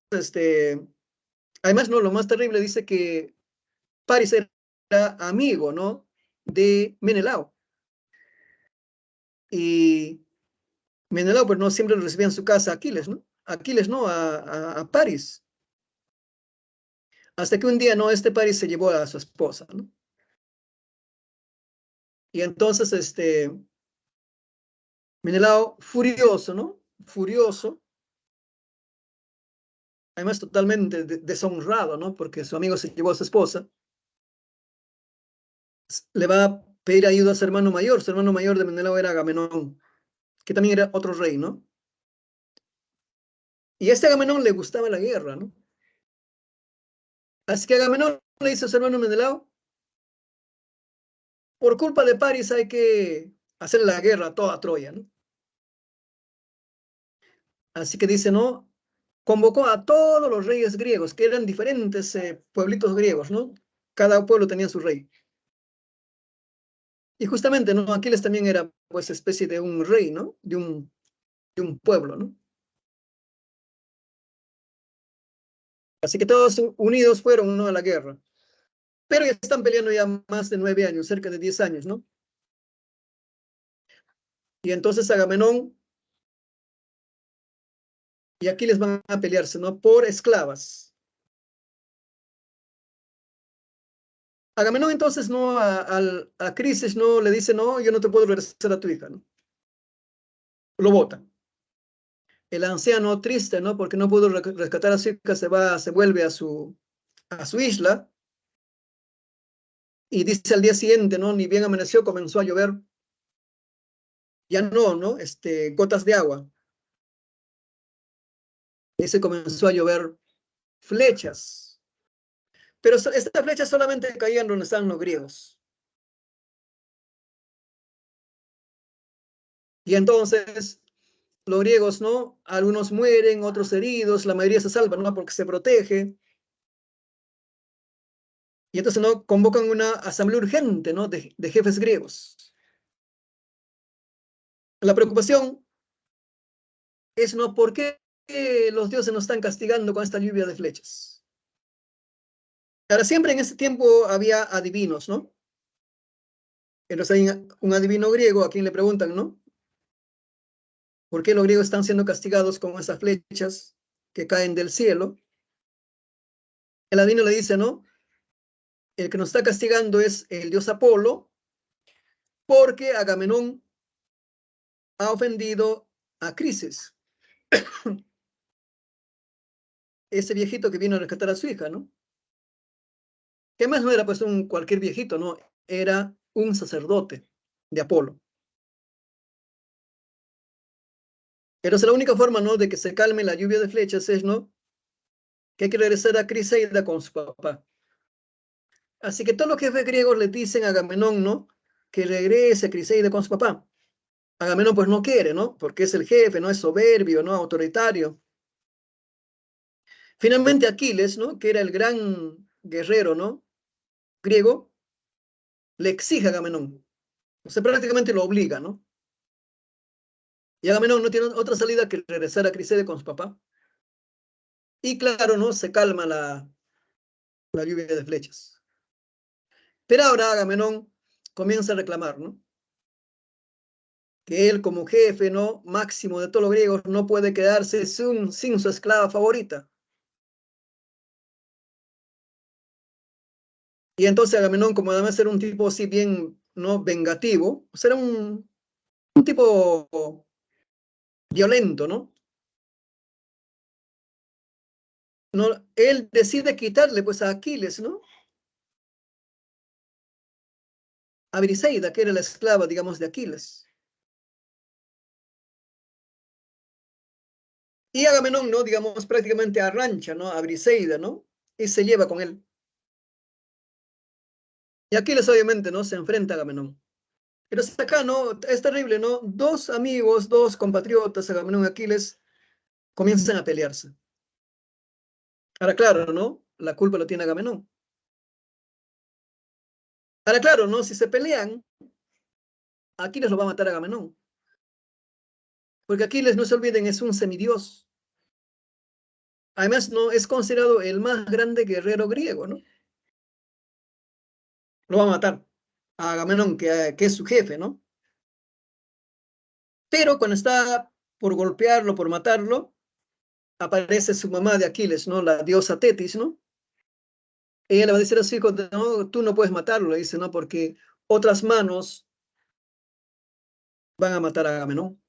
además, no, lo más terrible dice que París era amigo, ¿no? De Menelao. Y Menelao, pues no siempre lo recibía en su casa a Aquiles, ¿no? Aquiles, ¿no? A París. Hasta que un día, ¿no? París se llevó a su esposa, ¿no? Y entonces, Menelao, furioso, ¿no? Furioso, además totalmente deshonrado, ¿no? Porque su amigo se llevó a su esposa, le va a pedir ayuda a su hermano mayor. Su hermano mayor de Menelao era Agamenón, que también era otro rey, ¿no? Y a Agamenón le gustaba la guerra, ¿no? Así que Agamenón le dice a su hermano Menelao, por culpa de París hay que hacer la guerra a toda Troya, ¿no? Así que dice, ¿no? convocó a todos los reyes griegos, que eran diferentes pueblitos griegos, ¿no? Cada pueblo tenía su rey. Y justamente, ¿no? Aquiles también era, pues, especie de un rey, ¿no? De un pueblo, ¿no? Así que todos unidos fueron, ¿no? A la guerra. Pero ya están peleando ya más de 9 años, cerca de 10 años, ¿no? Y entonces Agamenón y Aquiles van a pelearse, ¿no? Por esclavas. Agamenón entonces, ¿no? A Crises, ¿no? Le dice, no, yo no te puedo regresar a tu hija, ¿no? Lo bota. El anciano triste, ¿no? Porque no pudo rescatar a su hija, se vuelve a su isla. Y dice al día siguiente, ¿no? Ni bien amaneció, comenzó a llover. Ya no, ¿no? Gotas de agua. Dice, comenzó a llover flechas. Pero estas flechas solamente caían donde estaban los griegos. Y entonces los griegos, ¿no? Algunos mueren, otros heridos, la mayoría se salvan, ¿no? Porque se protege. Y entonces, ¿no? Convocan una asamblea urgente, ¿no? De jefes griegos. La preocupación es, ¿no? ¿Por qué los dioses nos están castigando con esta lluvia de flechas? Ahora, siempre en ese tiempo había adivinos, ¿no? Entonces hay un adivino griego a quien le preguntan, ¿no? ¿Por qué los griegos están siendo castigados con esas flechas que caen del cielo? El adivino le dice, ¿no? El que nos está castigando es el dios Apolo, porque Agamenón ha ofendido a Crises, ese viejito que vino a rescatar a su hija, ¿no? Que más no era pues un cualquier viejito, ¿no? Era un sacerdote de Apolo. Pero es la única forma, ¿no? De que se calme la lluvia de flechas es, ¿no? Que hay que regresar a Criseida con su papá. Así que todos los jefes griegos le dicen a Agamenón, ¿no? Que regrese a Criseida con su papá. Agamenón pues no quiere, ¿no? Porque es el jefe, ¿no? Es soberbio, ¿no? Autoritario. Finalmente Aquiles, ¿no? Que era el gran guerrero, ¿no? Griego, le exige a Agamenón. O sea, prácticamente lo obliga, ¿no? Y Agamenón no tiene otra salida que regresar a Criseida con su papá. Y claro, ¿no? Se calma la lluvia de flechas. Pero ahora Agamenón comienza a reclamar, ¿no? Que él como jefe, ¿no? Máximo de todos los griegos, no puede quedarse sin su esclava favorita. Y entonces Agamenón, como además era un tipo así bien, ¿no? Vengativo, pues era un tipo violento, ¿no? No, él decide quitarle pues a Aquiles, ¿no? A Briseida, que era la esclava, digamos, de Aquiles. Y Agamenón, ¿no? Digamos, prácticamente arrancha, ¿no? A Briseida, ¿no? Y se lleva con él. Y Aquiles, obviamente, ¿no? Se enfrenta a Agamenón. Pero hasta acá, ¿no? Es terrible, ¿no? Dos amigos, dos compatriotas, Agamenón y Aquiles, comienzan a pelearse. Ahora, claro, ¿no? La culpa lo tiene Agamenón. Ahora, claro, ¿no? Si se pelean, Aquiles lo va a matar a Agamenón. Porque Aquiles, no se olviden, es un semidios. Además, no es considerado el más grande guerrero griego, ¿no? Lo va a matar a Agamenón, que es su jefe, ¿no? Pero cuando está por golpearlo, por matarlo, aparece su mamá de Aquiles, ¿no? La diosa Tetis, ¿no? Ella le va a decir a su hijo, no, tú no puedes matarlo, le dice, ¿no? Porque otras manos van a matar a Agamenón.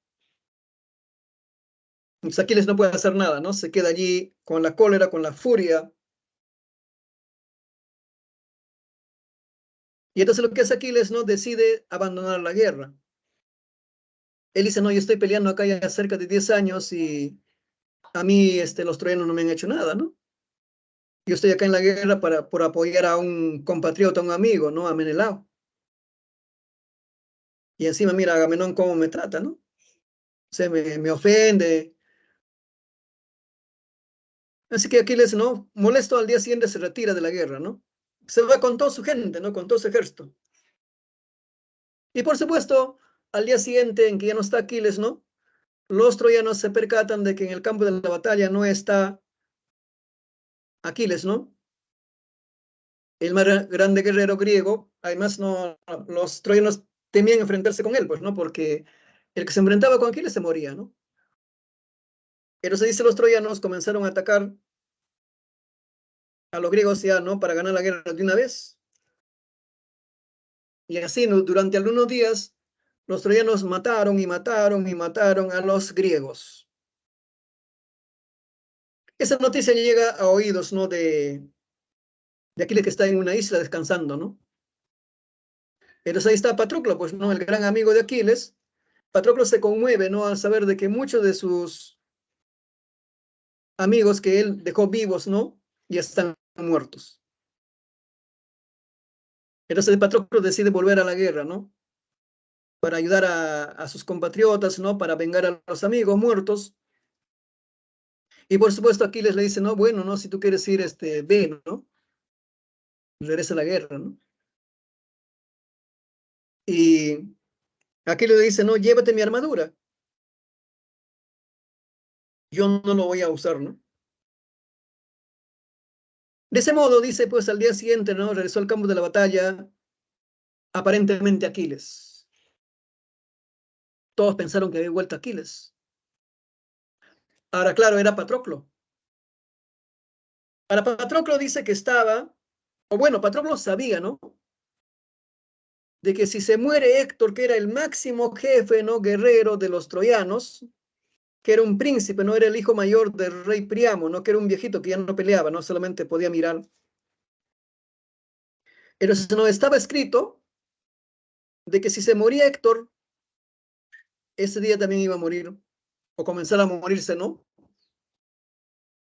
Entonces Aquiles no puede hacer nada, ¿no? Se queda allí con la cólera, con la furia. Y entonces lo que hace Aquiles, ¿no? Decide abandonar la guerra. Él dice, no, yo estoy peleando acá ya cerca de 10 años y a mí los troyanos no me han hecho nada, ¿no? Yo estoy acá en la guerra por apoyar a un compatriota, a un amigo, ¿no? A Menelao. Y encima, mira, Agamenón cómo me trata, ¿no? Se me ofende. Así que Aquiles, ¿no? Molesto, al día siguiente se retira de la guerra, ¿no? Se va con toda su gente, ¿no? Con todo su ejército. Y por supuesto, al día siguiente en que ya no está Aquiles, ¿no? Los troyanos se percatan de que en el campo de la batalla no está Aquiles, ¿no? El más grande guerrero griego. Además, no, los troyanos temían enfrentarse con él, pues, ¿no? Porque el que se enfrentaba con Aquiles se moría, ¿no? Pero se dice los troyanos comenzaron a atacar a los griegos ya, ¿no? Para ganar la guerra de una vez. Y así, ¿no? Durante algunos días, los troyanos mataron y mataron y mataron a los griegos. Esa noticia llega a oídos, ¿no? De Aquiles, que está en una isla descansando, ¿no? Entonces ahí está Patroclo, pues, ¿no? El gran amigo de Aquiles. Patroclo se conmueve, ¿no? Al saber de que muchos de sus amigos que él dejó vivos, ¿no? Ya están muertos. Entonces Patroclo decide volver a la guerra, ¿no? Para ayudar a sus compatriotas, ¿no? Para vengar a los amigos muertos. Y por supuesto Aquiles le dice, no, bueno, no, si tú quieres ir, ve, ¿no? Regresa a la guerra, ¿no? Y Aquiles le dice, no, llévate mi armadura. Yo no lo voy a usar, ¿no? De ese modo, dice, pues al día siguiente, ¿no? Regresó al campo de la batalla, aparentemente Aquiles. Todos pensaron que había vuelto Aquiles. Ahora, claro, era Patroclo. Ahora, Patroclo dice que estaba, o bueno, Patroclo sabía, ¿no? De que si se muere Héctor, que era el máximo jefe, ¿no? Guerrero de los troyanos, que era un príncipe, no era el hijo mayor del rey Priamo, ¿no? Que era un viejito que ya no peleaba, no solamente podía mirar. Entonces no estaba escrito de que si se moría Héctor, ese día también iba a morir, o comenzar a morirse, ¿no?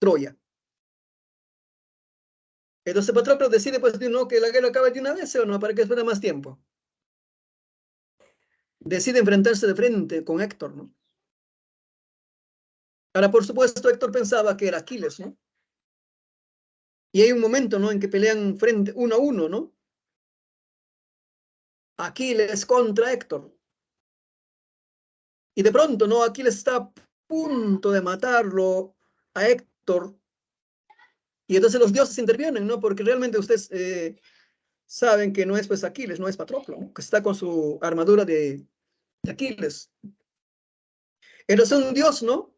Troya. Entonces Patroclo decide, pues, no, que la guerra acabe de una vez, ¿o no? Para que espera más tiempo. Decide enfrentarse de frente con Héctor, ¿no? Ahora, por supuesto, Héctor pensaba que era Aquiles, ¿no? Y hay un momento, ¿no? En que pelean frente, 1-1, ¿no? Aquiles contra Héctor. Y de pronto, ¿no? Aquiles está a punto de matarlo a Héctor. Y entonces los dioses intervienen, ¿no? Porque realmente ustedes saben que no es pues Aquiles, no es Patroclo, ¿no? Que está con su armadura de Aquiles. Entonces un dios, ¿no?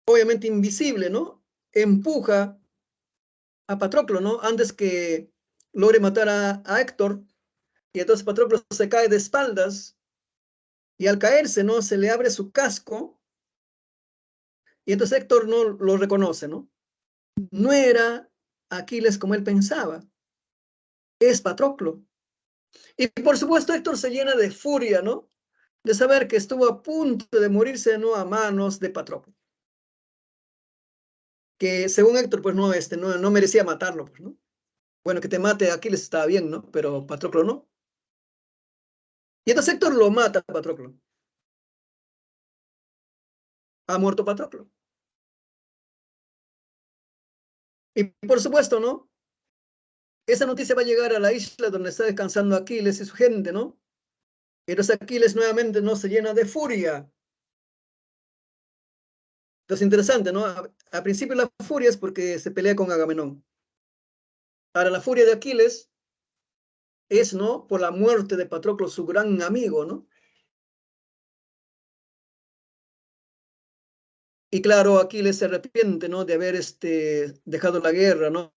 Obviamente invisible, ¿no? Empuja a Patroclo, ¿no? Antes que logre matar a Héctor. Y entonces Patroclo se cae de espaldas. Y al caerse, ¿no? Se le abre su casco. Y entonces Héctor no lo reconoce, ¿no? No era Aquiles como él pensaba. Es Patroclo. Y por supuesto Héctor se llena de furia, ¿no? De saber que estuvo a punto de morirse, ¿no? A manos de Patroclo. Que según Héctor, pues no merecía matarlo, pues, ¿no? Bueno, que te mate Aquiles estaba bien, ¿no? Pero Patroclo no. Y entonces Héctor lo mata a Patroclo. Ha muerto Patroclo. Y por supuesto, ¿no? Esa noticia va a llegar a la isla donde está descansando Aquiles y su gente, ¿no? Entonces Aquiles nuevamente no se llena de furia. Entonces interesante, ¿no? A principio la furia es porque se pelea con Agamenón. Ahora la furia de Aquiles es, ¿no? Por la muerte de Patroclo, su gran amigo, ¿no? Y claro, Aquiles se arrepiente, ¿no? De haber dejado la guerra, ¿no?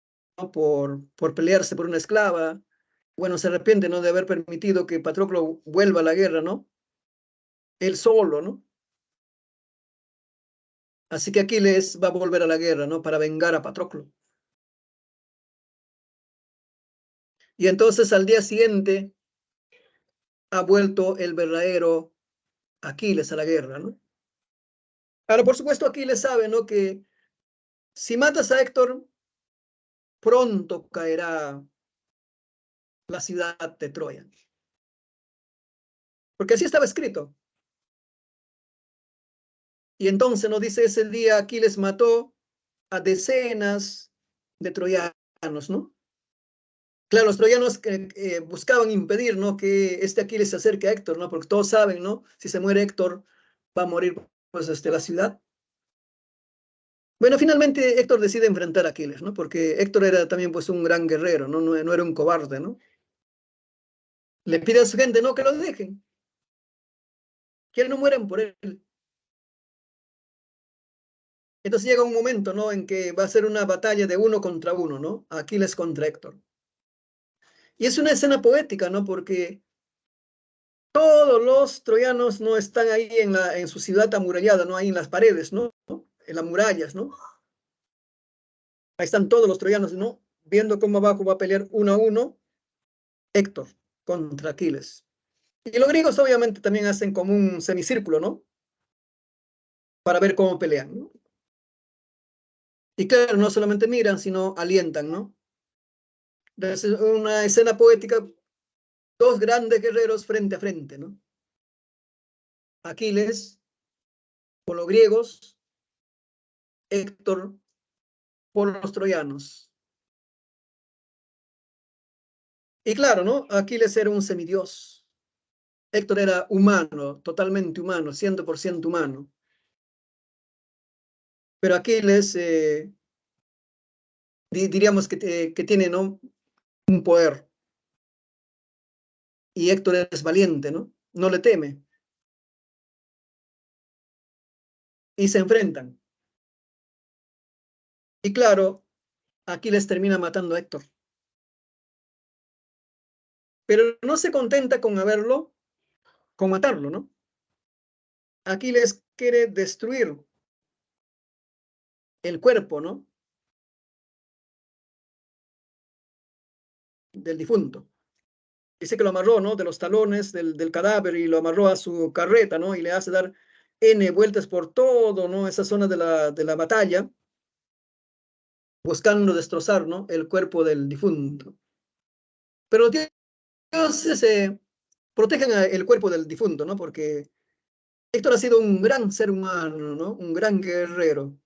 Por pelearse por una esclava. Bueno, se arrepiente, ¿no? De haber permitido que Patroclo vuelva a la guerra, ¿no? Él solo, ¿no? Así que Aquiles va a volver a la guerra, ¿no? Para vengar a Patroclo. Y entonces al día siguiente ha vuelto el verdadero Aquiles a la guerra, ¿no? Ahora, por supuesto, Aquiles sabe, ¿no? Que si matas a Héctor, pronto caerá la ciudad de Troya. Porque así estaba escrito. Y entonces nos dice ese día Aquiles mató a decenas de troyanos, ¿no? Claro, los troyanos buscaban impedir, ¿no?, que Aquiles se acerque a Héctor, ¿no? Porque todos saben, ¿no? Si se muere Héctor, va a morir, pues, la ciudad. Bueno, finalmente Héctor decide enfrentar a Aquiles, ¿no? Porque Héctor era también, pues, un gran guerrero, ¿no? No era un cobarde, ¿no? Le pide a su gente, ¿no?, que lo dejen, que no mueran por él. Entonces llega un momento, ¿no?, en que va a ser una batalla de 1 contra 1, ¿no? Aquiles contra Héctor. Y es una escena poética, ¿no? Porque todos los troyanos no están ahí en su ciudad amurallada, ¿no? Ahí en las paredes, ¿no? En las murallas, ¿no? Ahí están todos los troyanos, ¿no? Viendo cómo abajo va a pelear 1 a 1 Héctor contra Aquiles. Y los griegos obviamente también hacen como un semicírculo, ¿no? Para ver cómo pelean, ¿no? Y claro, no solamente miran, sino alientan, ¿no? Es una escena poética, dos grandes guerreros frente a frente, ¿no? Aquiles por los griegos, Héctor por los troyanos. Y claro, ¿no? Aquiles era un semidios. Héctor era humano, totalmente humano, 100% humano. Pero Aquiles, diríamos que tiene, ¿no?, un poder. Y Héctor es valiente, ¿no? No le teme. Y se enfrentan. Y claro, Aquiles termina matando a Héctor. Pero no se contenta con matarlo, ¿no? Aquiles quiere destruir el cuerpo, ¿no?, del difunto. Dice que lo amarró, ¿no?, de los talones del cadáver y lo amarró a su carreta, ¿no? Y le hace dar N vueltas por todo, ¿no?, esa zona de la batalla, buscando destrozar, ¿no?, el cuerpo del difunto. Pero los dioses protegen el cuerpo del difunto, ¿no? Porque Héctor ha sido un gran ser humano, ¿no? Un gran guerrero.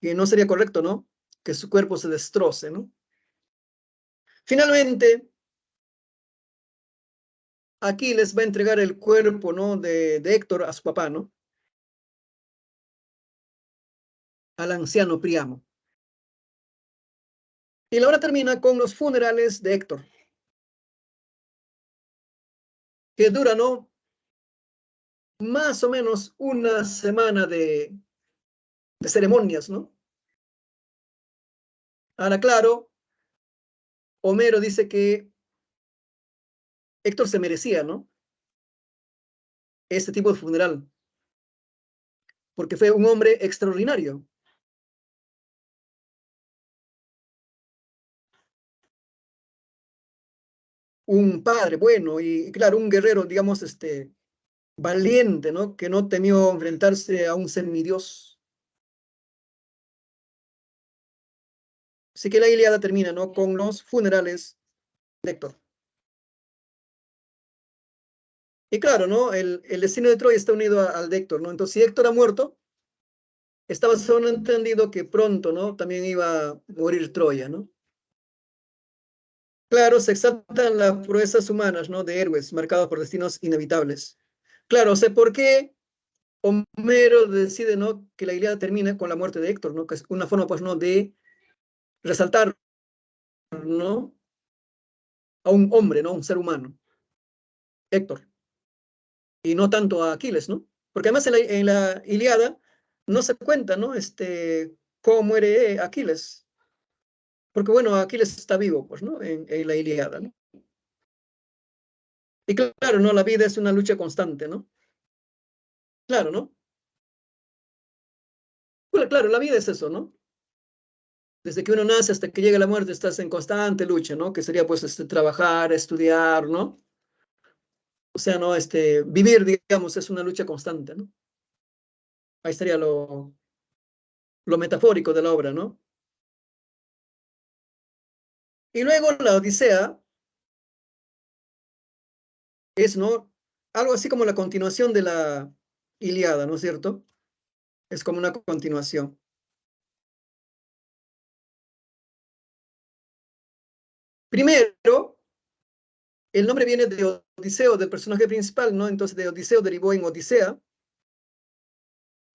Y no sería correcto, ¿no?, que su cuerpo se destroce, ¿no? Finalmente, Aquiles va a entregar el cuerpo, ¿no?, de Héctor a su papá, ¿no?, al anciano Príamo. Y la obra termina con los funerales de Héctor, que duran, ¿no?, más o menos una semana de ceremonias, ¿no? Ahora, claro, Homero dice que Héctor se merecía, ¿no?, este tipo de funeral, porque fue un hombre extraordinario. Un padre bueno y, claro, un guerrero, digamos, valiente, ¿no?, que no temió enfrentarse a un semidios. Así que la Ilíada termina, ¿no?, con los funerales de Héctor. Y claro, ¿no?, el destino de Troya está unido al de Héctor, ¿no? Entonces, si Héctor ha muerto, estaba solo entendido que pronto, ¿no?, también iba a morir Troya, ¿no? Claro, se exaltan las proezas humanas, ¿no?, de héroes marcados por destinos inevitables. Claro, sé por qué Homero decide, ¿no?, que la Ilíada termine con la muerte de Héctor, ¿no?, que es una forma, pues, ¿no?, de resaltar, ¿no?, a un hombre, ¿no?, un ser humano, Héctor, y no tanto a Aquiles, ¿no? Porque además en la Ilíada no se cuenta, ¿no?, cómo muere Aquiles. Porque, bueno, Aquiles está vivo, pues, ¿no?, en la Ilíada, ¿no? Y claro, ¿no?, la vida es una lucha constante, ¿no? Claro, ¿no? Bueno, claro, la vida es eso, ¿no? Desde que uno nace hasta que llega la muerte estás en constante lucha, ¿no? Que sería, pues, trabajar, estudiar, ¿no? O sea, ¿no? Vivir, digamos, es una lucha constante, ¿no? Ahí estaría lo metafórico de la obra, ¿no? Y luego la Odisea es, ¿no?, algo así como la continuación de la Ilíada, ¿no es cierto? Es como una continuación. Primero, el nombre viene de Odiseo, del personaje principal, ¿no? Entonces de Odiseo derivó en Odisea.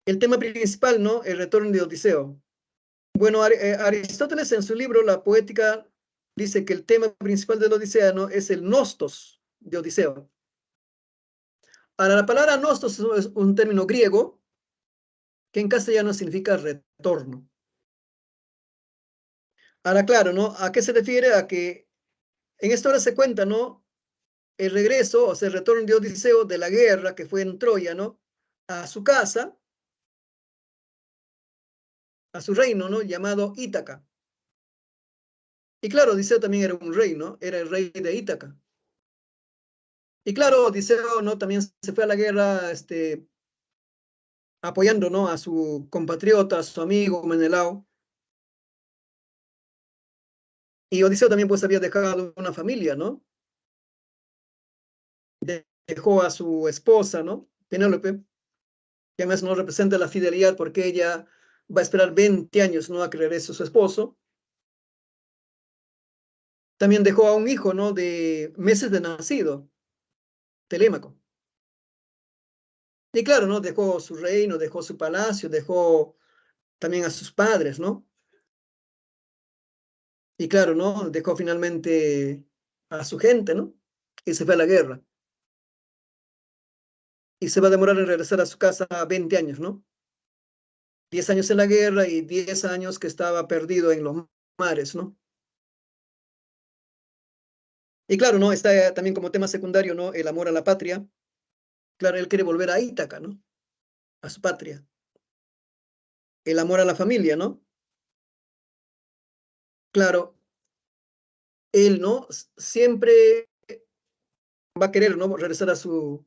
El tema principal, ¿no? El retorno de Odiseo. Bueno, Aristóteles en su libro La Poética dice que el tema principal de la Odisea, ¿no? Es el nostos de Odiseo. Ahora, la palabra nostos es un término griego que en castellano significa retorno. Ahora, claro, ¿no? ¿A qué se refiere? A que en esta hora se cuenta, ¿no? El regreso, o sea, el retorno de Odiseo de la guerra que fue en Troya, ¿no? A su casa, a su reino, ¿no? Llamado Ítaca. Y claro, Odiseo también era un rey, ¿no? Era el rey de Ítaca. Y claro, Odiseo, ¿no? También se fue a la guerra, apoyando, ¿no? A su compatriota, a su amigo Menelao. Y Odiseo también, pues, había dejado una familia, ¿no? Dejó a su esposa, ¿no? Penélope, que además no representa la fidelidad porque ella va a esperar 20 años, ¿no? A que regrese su esposo. También dejó a un hijo, ¿no? De meses de nacido, Telémaco. Y claro, ¿no? Dejó su reino, dejó su palacio, dejó también a sus padres, ¿no? Y claro, ¿no? Dejó finalmente a su gente, ¿no? Y se fue a la guerra. Y se va a demorar en regresar a su casa 20 años, ¿no? 10 años en la guerra y 10 años que estaba perdido en los mares, ¿no? Y claro, ¿no? Está también como tema secundario, ¿no? El amor a la patria. Claro, él quiere volver a Ítaca, ¿no? A su patria. El amor a la familia, ¿no? Claro, él, ¿no? Siempre va a querer, ¿no? Regresar a su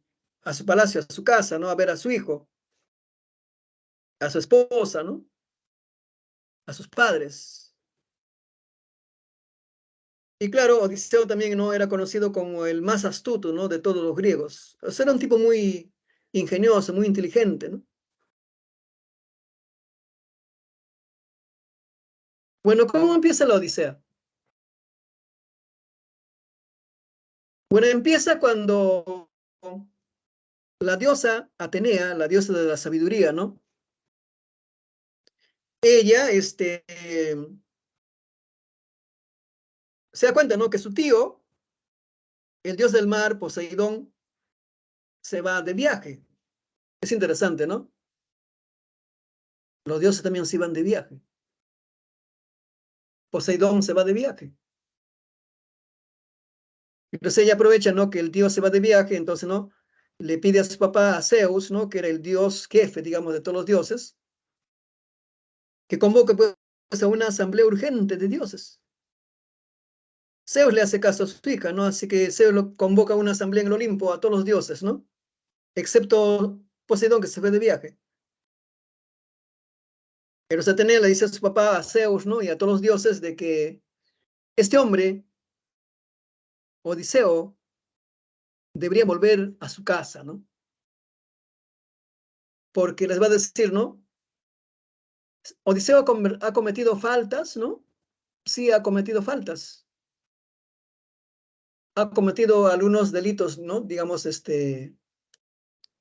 palacio, a su casa, ¿no? A ver a su hijo, a su esposa, ¿no? A sus padres. Y claro, Odiseo también, ¿no? Era conocido como el más astuto, ¿no? De todos los griegos. O sea, era un tipo muy ingenioso, muy inteligente, ¿no? Bueno, ¿cómo empieza la Odisea? Bueno, empieza cuando la diosa Atenea, la diosa de la sabiduría, ¿no? Ella, se da cuenta, ¿no? Que su tío, el dios del mar, Poseidón, se va de viaje. Es interesante, ¿no? Los dioses también se iban de viaje. Poseidón se va de viaje. Entonces ella aprovecha, ¿no? Que el dios se va de viaje, entonces, ¿no? Le pide a su papá, a Zeus, ¿no? Que era el dios jefe, digamos, de todos los dioses, que convoque, pues, a una asamblea urgente de dioses. Zeus le hace caso a su hija, ¿no? Así que Zeus lo convoca a una asamblea en el Olimpo a todos los dioses, ¿no? Excepto Poseidón, que se fue de viaje. Pero Atenea le dice a su papá, a Zeus, ¿no? Y a todos los dioses de que este hombre, Odiseo, debería volver a su casa, ¿no? Porque les va a decir, ¿no? Odiseo ha cometido faltas, ¿no? Sí, ha cometido faltas. Ha cometido algunos delitos, ¿no? Digamos,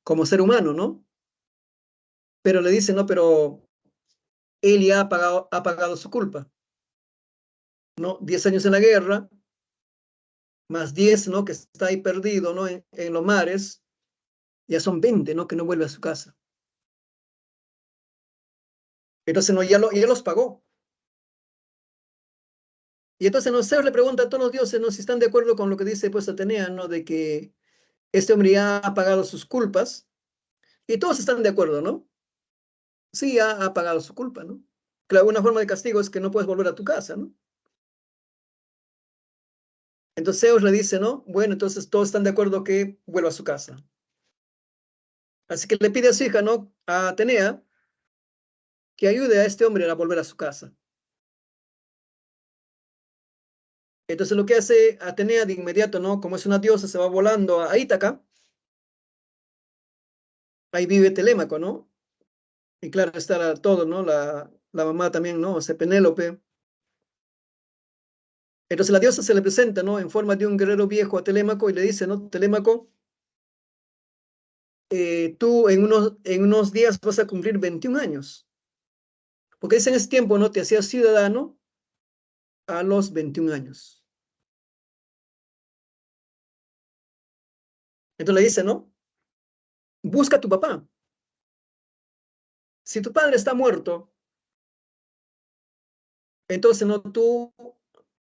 como ser humano, ¿no? Pero le dice, no, pero él ya ha pagado su culpa, ¿no? 10 años en la guerra, más 10, ¿no? Que está ahí perdido, ¿no? En los mares, ya son 20, ¿no? Que no vuelve a su casa. Entonces, no, ya los pagó. Y entonces, no, Zeus le pregunta a todos los dioses, ¿no? Si están de acuerdo con lo que dice, pues, Atenea, ¿no? De que este hombre ya ha pagado sus culpas. Y todos están de acuerdo, ¿no? Sí, ha pagado su culpa, ¿no? Claro, una forma de castigo es que no puedes volver a tu casa, ¿no? Entonces Zeus le dice, ¿no? Bueno, entonces todos están de acuerdo que vuelva a su casa. Así que le pide a su hija, ¿no? A Atenea, que ayude a este hombre a volver a su casa. Entonces lo que hace Atenea de inmediato, ¿no? Como es una diosa, se va volando a Ítaca. Ahí vive Telémaco, ¿no? Y claro, está todo, ¿no? La mamá también, ¿no? O sea, Penélope. Entonces la diosa se le presenta, ¿no? En forma de un guerrero viejo a Telémaco y le dice, ¿no? Telémaco, tú en unos días vas a cumplir 21 años. Porque dice en ese tiempo, ¿no? Te hacías ciudadano a los 21 años. Entonces le dice, ¿no? Busca a tu papá. Si tu padre está muerto, entonces, ¿no? Tú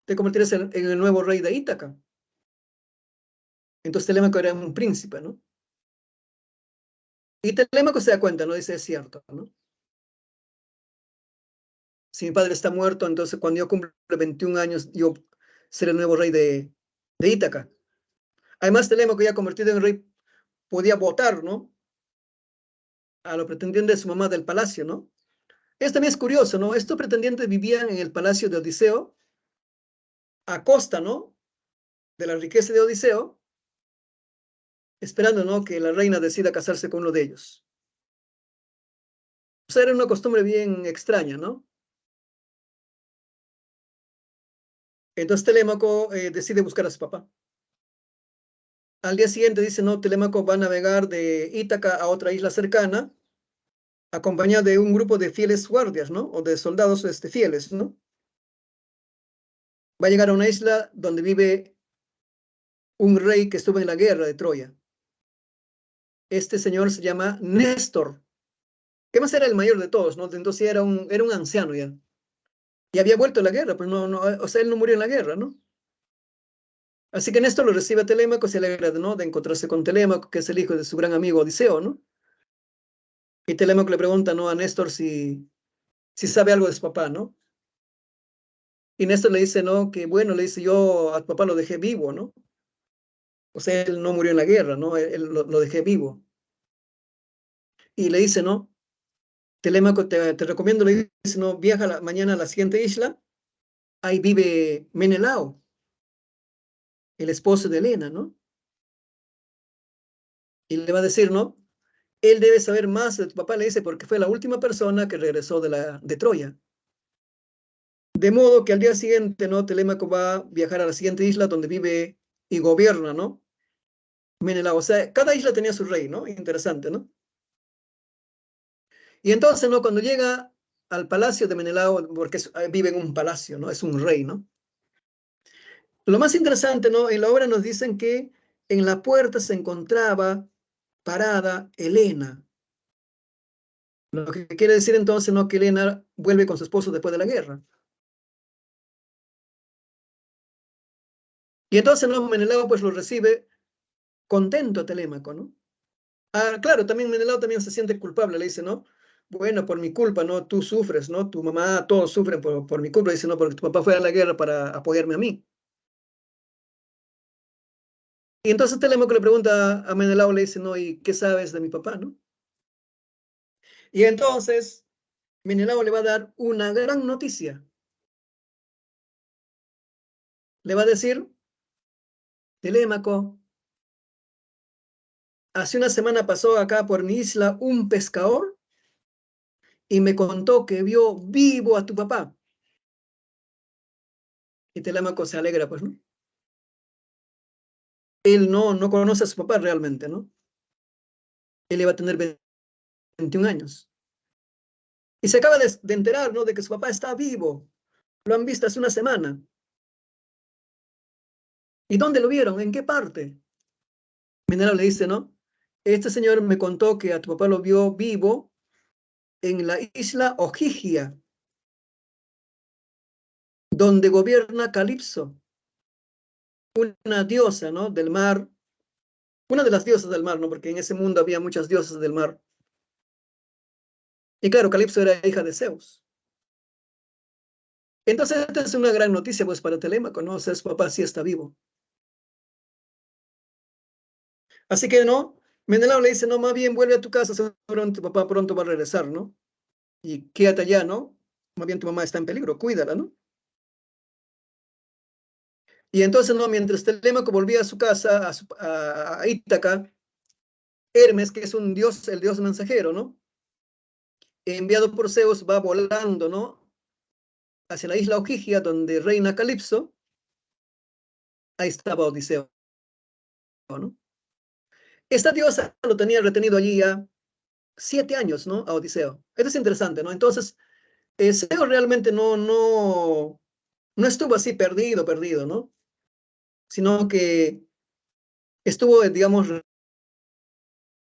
te convertirás en el nuevo rey de Ítaca. Entonces Telémaco era un príncipe, ¿no? Y Telémaco se da cuenta, ¿no? Dice, es cierto, ¿no? Si mi padre está muerto, entonces cuando yo cumpla 21 años, yo seré el nuevo rey de Ítaca. Además, Telémaco, ya convertido en rey, podía votar, ¿no? A los pretendientes de su mamá del palacio, ¿no? Esto también es curioso, ¿no? Estos pretendientes vivían en el palacio de Odiseo, a costa, ¿no? De la riqueza de Odiseo, esperando, ¿no? Que la reina decida casarse con uno de ellos. O sea, era una costumbre bien extraña, ¿no? Entonces Telémaco decide buscar a su papá. Al día siguiente dice, no, Telémaco va a navegar de Ítaca a otra isla cercana, acompañado de un grupo de fieles guardias, ¿no? O de soldados fieles, ¿no? Va a llegar a una isla donde vive un rey que estuvo en la guerra de Troya. Este señor se llama Néstor, que más era el mayor de todos, ¿no? Entonces era un anciano ya. Y había vuelto a la guerra, pero o sea, él no murió en la guerra, ¿no? Así que Néstor lo recibe a Telémaco, se alegra, ¿no? De encontrarse con Telémaco, que es el hijo de su gran amigo Odiseo, ¿no? Y Telémaco le pregunta, ¿no? A Néstor si sabe algo de su papá, ¿no? Y Néstor le dice, ¿no? Que bueno, le dice, yo a tu papá lo dejé vivo, ¿no? O sea, él no murió en la guerra, ¿no? Él lo dejé vivo. Y le dice, ¿no? Telémaco, te recomiendo, le dice, ¿no? Viaja mañana a la siguiente isla, ahí vive Menelao, el esposo de Helena, ¿no? Y le va a decir, ¿no? Él debe saber más de tu papá, le dice, porque fue la última persona que regresó de Troya. De modo que al día siguiente, ¿no? Telémaco va a viajar a la siguiente isla donde vive y gobierna, ¿no? Menelao. O sea, cada isla tenía su rey, ¿no? Interesante, ¿no? Y entonces, ¿no? Cuando llega al palacio de Menelao, porque vive en un palacio, ¿no? Es un rey, ¿no? Lo más interesante, ¿no? En la obra nos dicen que en la puerta se encontraba parada Helena. Lo que quiere decir entonces, ¿no? Que Helena vuelve con su esposo después de la guerra. Y entonces, ¿no? Menelao pues lo recibe contento a Telémaco, ¿no? Ah, claro, también Menelao también se siente culpable, le dice, ¿no? Bueno, por mi culpa, ¿no? Tú sufres, ¿no? Tu mamá, todos sufren por mi culpa, dice, no, porque tu papá fue a la guerra para apoyarme a mí. Y entonces Telémaco le pregunta a Menelao, le dice, no, ¿y qué sabes de mi papá, no? Y entonces Menelao le va a dar una gran noticia. Le va a decir, Telémaco, hace una semana pasó acá por mi isla un pescador y me contó que vio vivo a tu papá. Y Telémaco se alegra, pues, ¿no? Él no conoce a su papá realmente, ¿no? Él iba a tener 21 años. Y se acaba de enterar, ¿no? De que su papá está vivo. Lo han visto hace una semana. ¿Y dónde lo vieron? ¿En qué parte? Menelao le dice, ¿no? Este señor me contó que a tu papá lo vio vivo en la isla Ogygia, donde gobierna Calipso, una diosa, ¿no? Del mar, una de las diosas del mar, ¿no? Porque en ese mundo había muchas diosas del mar. Y claro, Calipso era hija de Zeus. Entonces, esta es una gran noticia, pues, para Telémaco, ¿no? O sea, su papá sí está vivo. Así que, ¿no? Menelao le dice, no, más bien vuelve a tu casa, seguramente tu papá pronto va a regresar, ¿no? Y quédate allá, ¿no? Más bien tu mamá está en peligro, cuídala, ¿no? Y entonces, ¿no? Mientras Telémaco volvía a su casa, a Ítaca, Hermes, que es un dios, el dios mensajero, ¿no? Enviado por Zeus, va volando, ¿no? Hacia la isla Ogygia, donde reina Calipso, ahí estaba Odiseo, ¿no? Esta diosa lo tenía retenido allí ya 7 años, ¿no? A Odiseo. Esto es interesante, ¿no? Entonces, Zeus realmente no estuvo así perdido, ¿no? Sino que estuvo, digamos,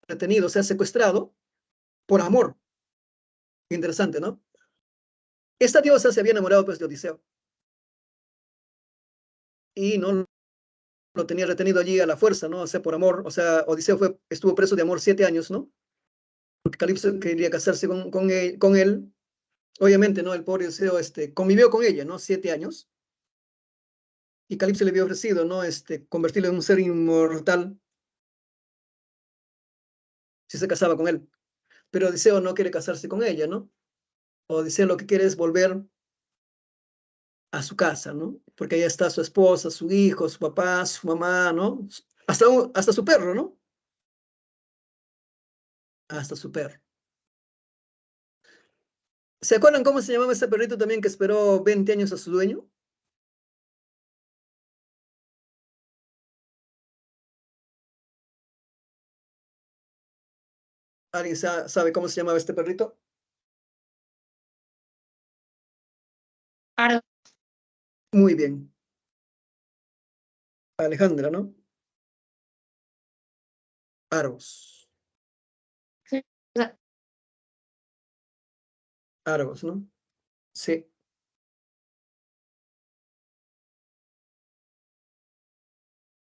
retenido, o sea, secuestrado por amor. Interesante, ¿no? Esta diosa se había enamorado, pues, de Odiseo. Y no lo tenía retenido allí a la fuerza, ¿no? O sea, por amor. O sea, Odiseo estuvo preso de amor 7 años, ¿no? Porque Calipso quería casarse con él. Obviamente, ¿no? El pobre Odiseo convivió con ella, ¿no? 7 años. Y Calipso le había ofrecido, ¿no? Convertirlo en un ser inmortal si se casaba con él. Pero Odiseo no quiere casarse con ella, ¿no? Odiseo lo que quiere es volver a su casa, ¿no? Porque allá está su esposa, su hijo, su papá, su mamá, ¿no? Hasta su perro, ¿no? Hasta su perro. ¿Se acuerdan cómo se llamaba ese perrito también que esperó 20 años a su dueño? ¿Alguien sabe cómo se llamaba este perrito? Argos. Muy bien. Alejandra, ¿no? Argos. Sí. O sea, Argos, ¿no? Sí.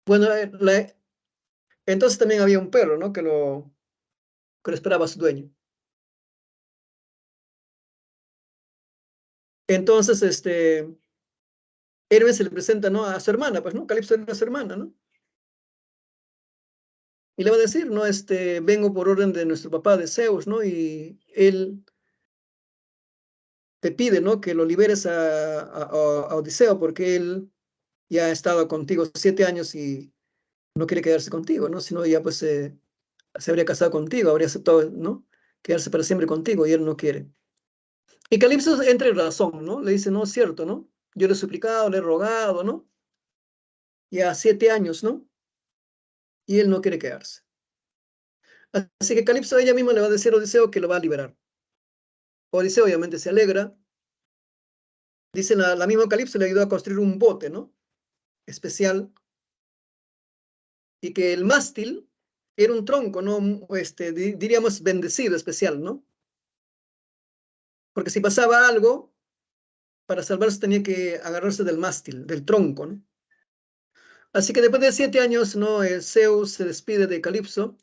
Bueno, entonces también había un perro, ¿no? Que lo esperaba a su dueño. Entonces, Hermes se le presenta, ¿no? A su hermana, pues, ¿no? Calipso era su hermana, ¿no? Y le va a decir, ¿no? Vengo por orden de nuestro papá de Zeus, ¿no? Y él te pide, ¿no? Que lo liberes a Odiseo porque él ya ha estado contigo 7 años y no quiere quedarse contigo, ¿no? Sino ya pues se habría casado contigo, habría aceptado, ¿no? Quedarse para siempre contigo y él no quiere. Y Calipso entra en razón, ¿no? Le dice, no, es cierto, ¿no? Yo le he suplicado, le he rogado, ¿no? Ya 7 años, ¿no? Y él no quiere quedarse. Así que Calipso ella misma le va a decir a Odiseo que lo va a liberar. Odiseo obviamente se alegra. Dice la misma Calipso le ayudó a construir un bote, ¿no? Especial. Y que el mástil era un tronco, ¿no? Diríamos bendecido, especial, ¿no? Porque si pasaba algo, para salvarse tenía que agarrarse del mástil, del tronco, ¿no? Así que después de 7 años, ¿no? Zeus se despide de Calipso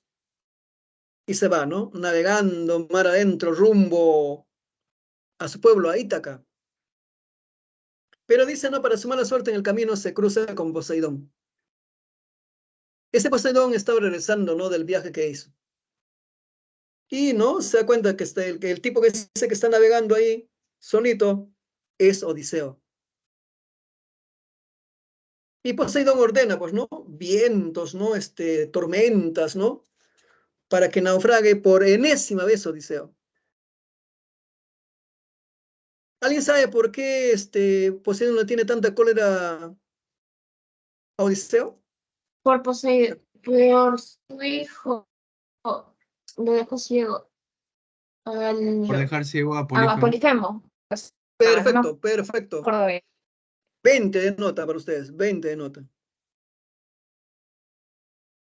y se va, ¿no? Navegando mar adentro, rumbo a su pueblo, a Ítaca. Pero dice, no, para su mala suerte en el camino se cruza con Poseidón. Ese Poseidón estaba regresando, ¿no? Del viaje que hizo. Y, ¿no? Se da cuenta que el tipo que dice que está navegando ahí, solito, es Odiseo. Y Poseidón ordena, pues, ¿no? Vientos, ¿no? Tormentas, ¿no? Para que naufrague por enésima vez Odiseo. ¿Alguien sabe por qué Poseidón le tiene tanta cólera a Odiseo? por por su hijo lo dejó ciego Por al, dejar ciego a a Polifemo. Polifemo. Perfecto, No perfecto. recuerdo bien. 20 de nota para ustedes, 20 de nota.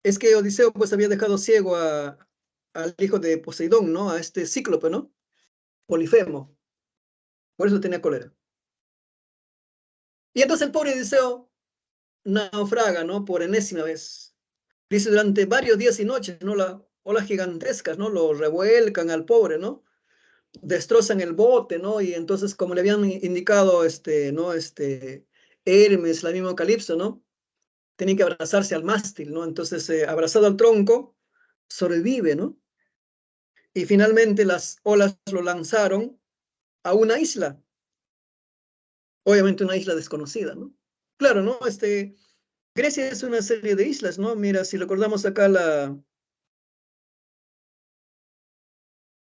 Es que Odiseo pues había dejado ciego al hijo de Poseidón, ¿no? A este cíclope, ¿no? Polifemo. Por eso tenía cólera. Y entonces el pobre Odiseo naufraga, ¿no? Por enésima vez. Dice, durante varios días y noches, ¿no? Las olas gigantescas, ¿no? Lo revuelcan al pobre, ¿no? Destrozan el bote, ¿no? Y entonces, como le habían indicado, ¿no? Hermes, la misma Calipso, ¿no? Tienen que abrazarse al mástil, ¿no? Entonces, abrazado al tronco, sobrevive, ¿no? Y finalmente las olas lo lanzaron a una isla, obviamente una isla desconocida, ¿no? Claro, ¿no? Grecia es una serie de islas, ¿no? Mira, si recordamos acá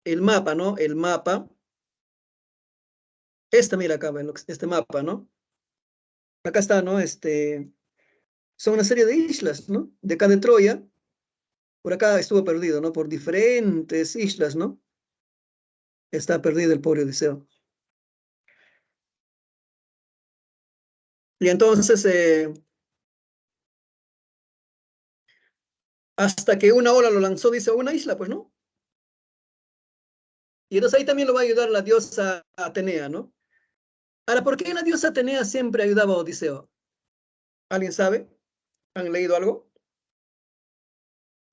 el mapa, ¿no? El mapa. Mira acá, este mapa, ¿no? Acá está, ¿no? Son una serie de islas, ¿no? De acá de Troya, por acá estuvo perdido, ¿no? Por diferentes islas, ¿no? Está perdido el pobre Odiseo. Y entonces, hasta que una ola lo lanzó, dice, a una isla, pues, ¿no? Y entonces ahí también lo va a ayudar la diosa Atenea, ¿no? Ahora, ¿por qué la diosa Atenea siempre ayudaba a Odiseo? ¿Alguien sabe? ¿Han leído algo?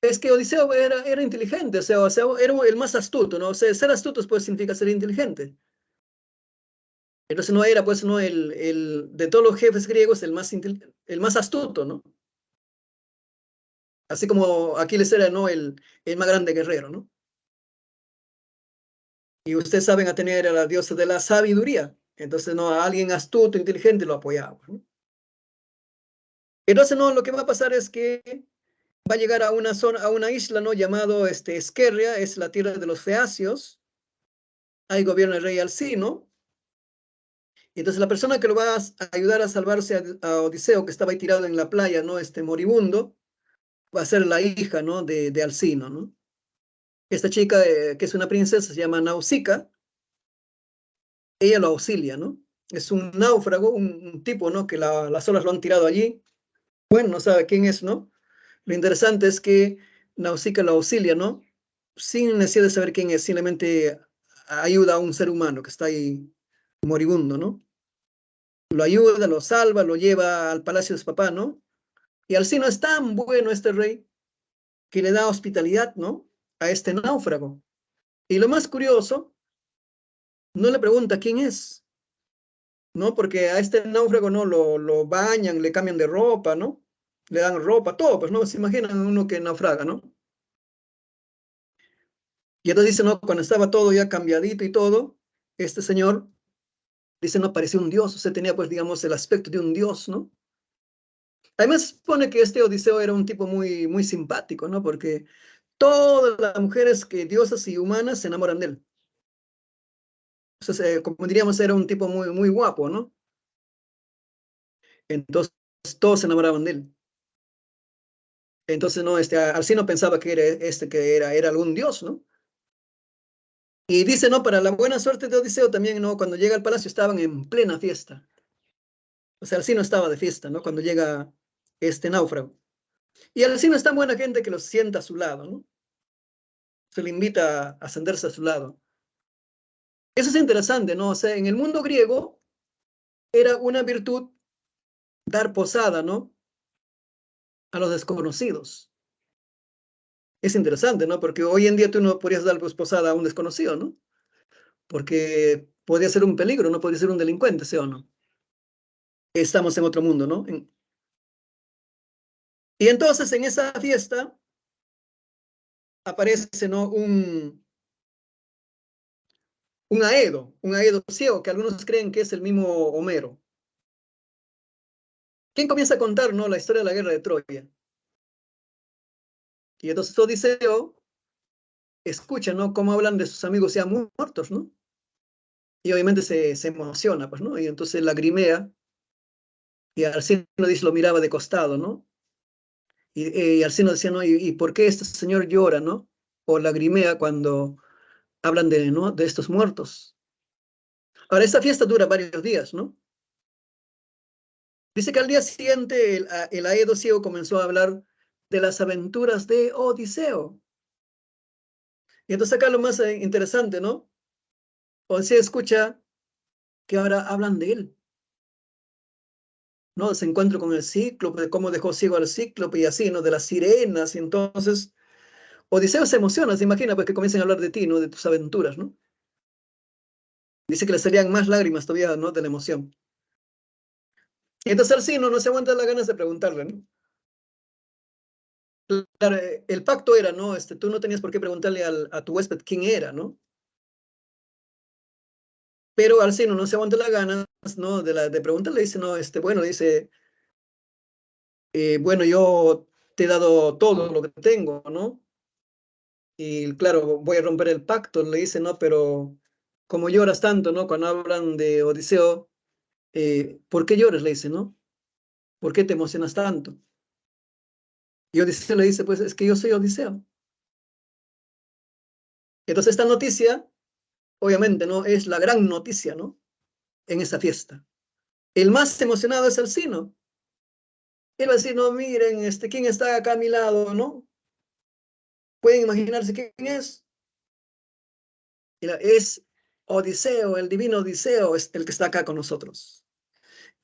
Es que Odiseo era inteligente, o sea, era el más astuto, ¿no? O sea, ser astuto pues significa ser inteligente. Entonces no era, pues, no de todos los jefes griegos, el más astuto, ¿no? Así como Aquiles era, ¿no? El más grande guerrero, ¿no? Y ustedes saben, Atenea era la diosa de la sabiduría. Entonces, ¿no? A alguien astuto, inteligente lo apoyaba, ¿no? Entonces, ¿no? Lo que va a pasar es que va a llegar a una zona, a una isla, ¿no? Llamado Esquerria, es la tierra de los feacios. Ahí gobierna el rey Alcino. Y entonces la persona que lo va a ayudar a salvarse a Odiseo, que estaba ahí tirado en la playa, ¿no? Moribundo, va a ser la hija, ¿no? De Alcino, ¿no? Esta chica, que es una princesa, se llama Nausicaa. Ella lo auxilia, ¿no? Es un náufrago, un tipo, ¿no? Que las olas lo han tirado allí. Bueno, no sabe quién es, ¿no? Lo interesante es que Nausicaa lo auxilia, ¿no? Sin necesidad de saber quién es, simplemente ayuda a un ser humano que está ahí moribundo, ¿no? Lo ayuda, lo salva, lo lleva al palacio de su papá, ¿no? Y Alcino es tan bueno este rey que le da hospitalidad, ¿no? A este náufrago. Y lo más curioso, no le pregunta quién es, ¿no? Porque a este náufrago, ¿no? Lo bañan, le cambian de ropa, ¿no? Le dan ropa, todo, pues, ¿no? Se imaginan uno que naufraga, ¿no? Y entonces dice, ¿no? Cuando estaba todo ya cambiadito y todo, este señor, dice, no, parecía un dios, o sea, tenía, pues, digamos, el aspecto de un dios, ¿no? Además, supone que este Odiseo era un tipo muy, muy simpático, ¿no? Porque todas las mujeres que diosas y humanas se enamoran de él. Entonces, como diríamos, era un tipo muy, muy guapo, ¿no? Entonces, todos se enamoraban de él. Entonces, no, Alcino pensaba que era algún dios, ¿no? Y dice, ¿no? Para la buena suerte de Odiseo también, ¿no? Cuando llega al palacio estaban en plena fiesta. O sea, Alcino estaba de fiesta, ¿no? Cuando llega este náufrago. Y Alcino es tan buena gente que lo sienta a su lado, ¿no? Se le invita a sentarse a su lado. Eso es interesante, ¿no? O sea, en el mundo griego era una virtud dar posada, ¿no? A los desconocidos. Es interesante, ¿no? Porque hoy en día tú no podrías dar posada a un desconocido, ¿no? Porque podría ser un peligro, no podría ser un delincuente, ¿sí o no? Estamos en otro mundo, ¿no? Y entonces en esa fiesta aparece, ¿no? Un Aedo ciego, que algunos creen que es el mismo Homero. ¿Quién comienza a contar, ¿no? La historia de la guerra de Troya? Y entonces Odiseo escucha, ¿no? Cómo hablan de sus amigos ya muertos, ¿no? Y obviamente se emociona, pues, ¿no? Y entonces lagrimea, y Alcino dice, lo miraba de costado, ¿no? Y Alcino decía, ¿no? ¿Y por qué este señor llora, ¿no? O lagrimea cuando hablan ¿no? De estos muertos. Ahora, esta fiesta dura varios días, ¿no? Dice que al día siguiente el Aedo ciego comenzó a hablar de las aventuras de Odiseo. Y entonces acá lo más interesante, ¿no? Odiseo escucha que ahora hablan de él, ¿no? Se encuentra con el cíclope, de cómo dejó ciego al cíclope y así, ¿no? De las sirenas. Y entonces Odiseo se emociona, se imagina, pues que comiencen a hablar de ti, ¿no? De tus aventuras, ¿no? Dice que le salían más lágrimas todavía, ¿no? De la emoción. Y entonces Alcino no se aguanta las ganas de preguntarle, ¿no? Claro, el pacto era, ¿no? Tú no tenías por qué preguntarle a tu huésped quién era, ¿no? Pero Alcino no se aguanta las ganas, ¿no? De preguntarle, dice, no, bueno, dice, bueno, yo te he dado todo lo que tengo, ¿no? Y claro, voy a romper el pacto, le dice, ¿no? Pero como lloras tanto, ¿no? Cuando hablan de Odiseo, ¿por qué lloras? Le dice, ¿no? ¿Por qué te emocionas tanto? Y Odiseo le dice, pues es que yo soy Odiseo. Entonces esta noticia, obviamente, ¿no? Es la gran noticia, ¿no? En esa fiesta. El más emocionado es Alcino. Él va a decir, no, miren, ¿quién está acá a mi lado, no? ¿Pueden imaginarse quién es? Mira, es Odiseo, el divino Odiseo, es el que está acá con nosotros.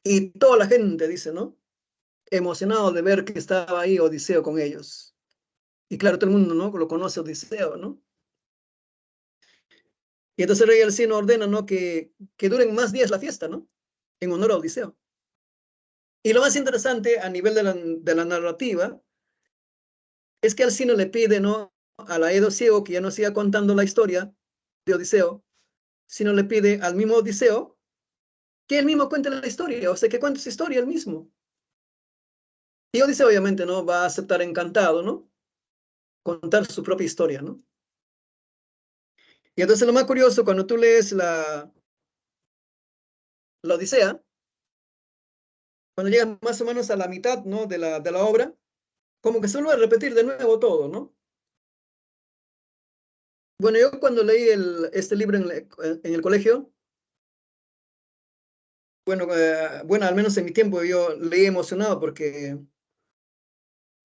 Y toda la gente dice, ¿no? Emocionado de ver que estaba ahí Odiseo con ellos. Y claro, todo el mundo, ¿no? Lo conoce Odiseo, ¿no? Y entonces el rey Alcino ordena, ¿no? Que duren más días la fiesta, ¿no? En honor a Odiseo. Y lo más interesante a nivel de la narrativa es que Alcino le pide, ¿no? A la Edo Ciego que ya no siga contando la historia de Odiseo, sino le pide al mismo Odiseo que él mismo cuente la historia, o sea, que cuente su historia él mismo. Y Odiseo obviamente, ¿no? Va a aceptar encantado, ¿no? Contar su propia historia, ¿no? Y entonces lo más curioso, cuando tú lees la Odisea, cuando llegas más o menos a la mitad, ¿no? De la obra, como que se vuelve a repetir de nuevo todo, ¿no? Bueno, yo cuando leí este libro en el colegio, bueno, al menos en mi tiempo yo leí emocionado porque,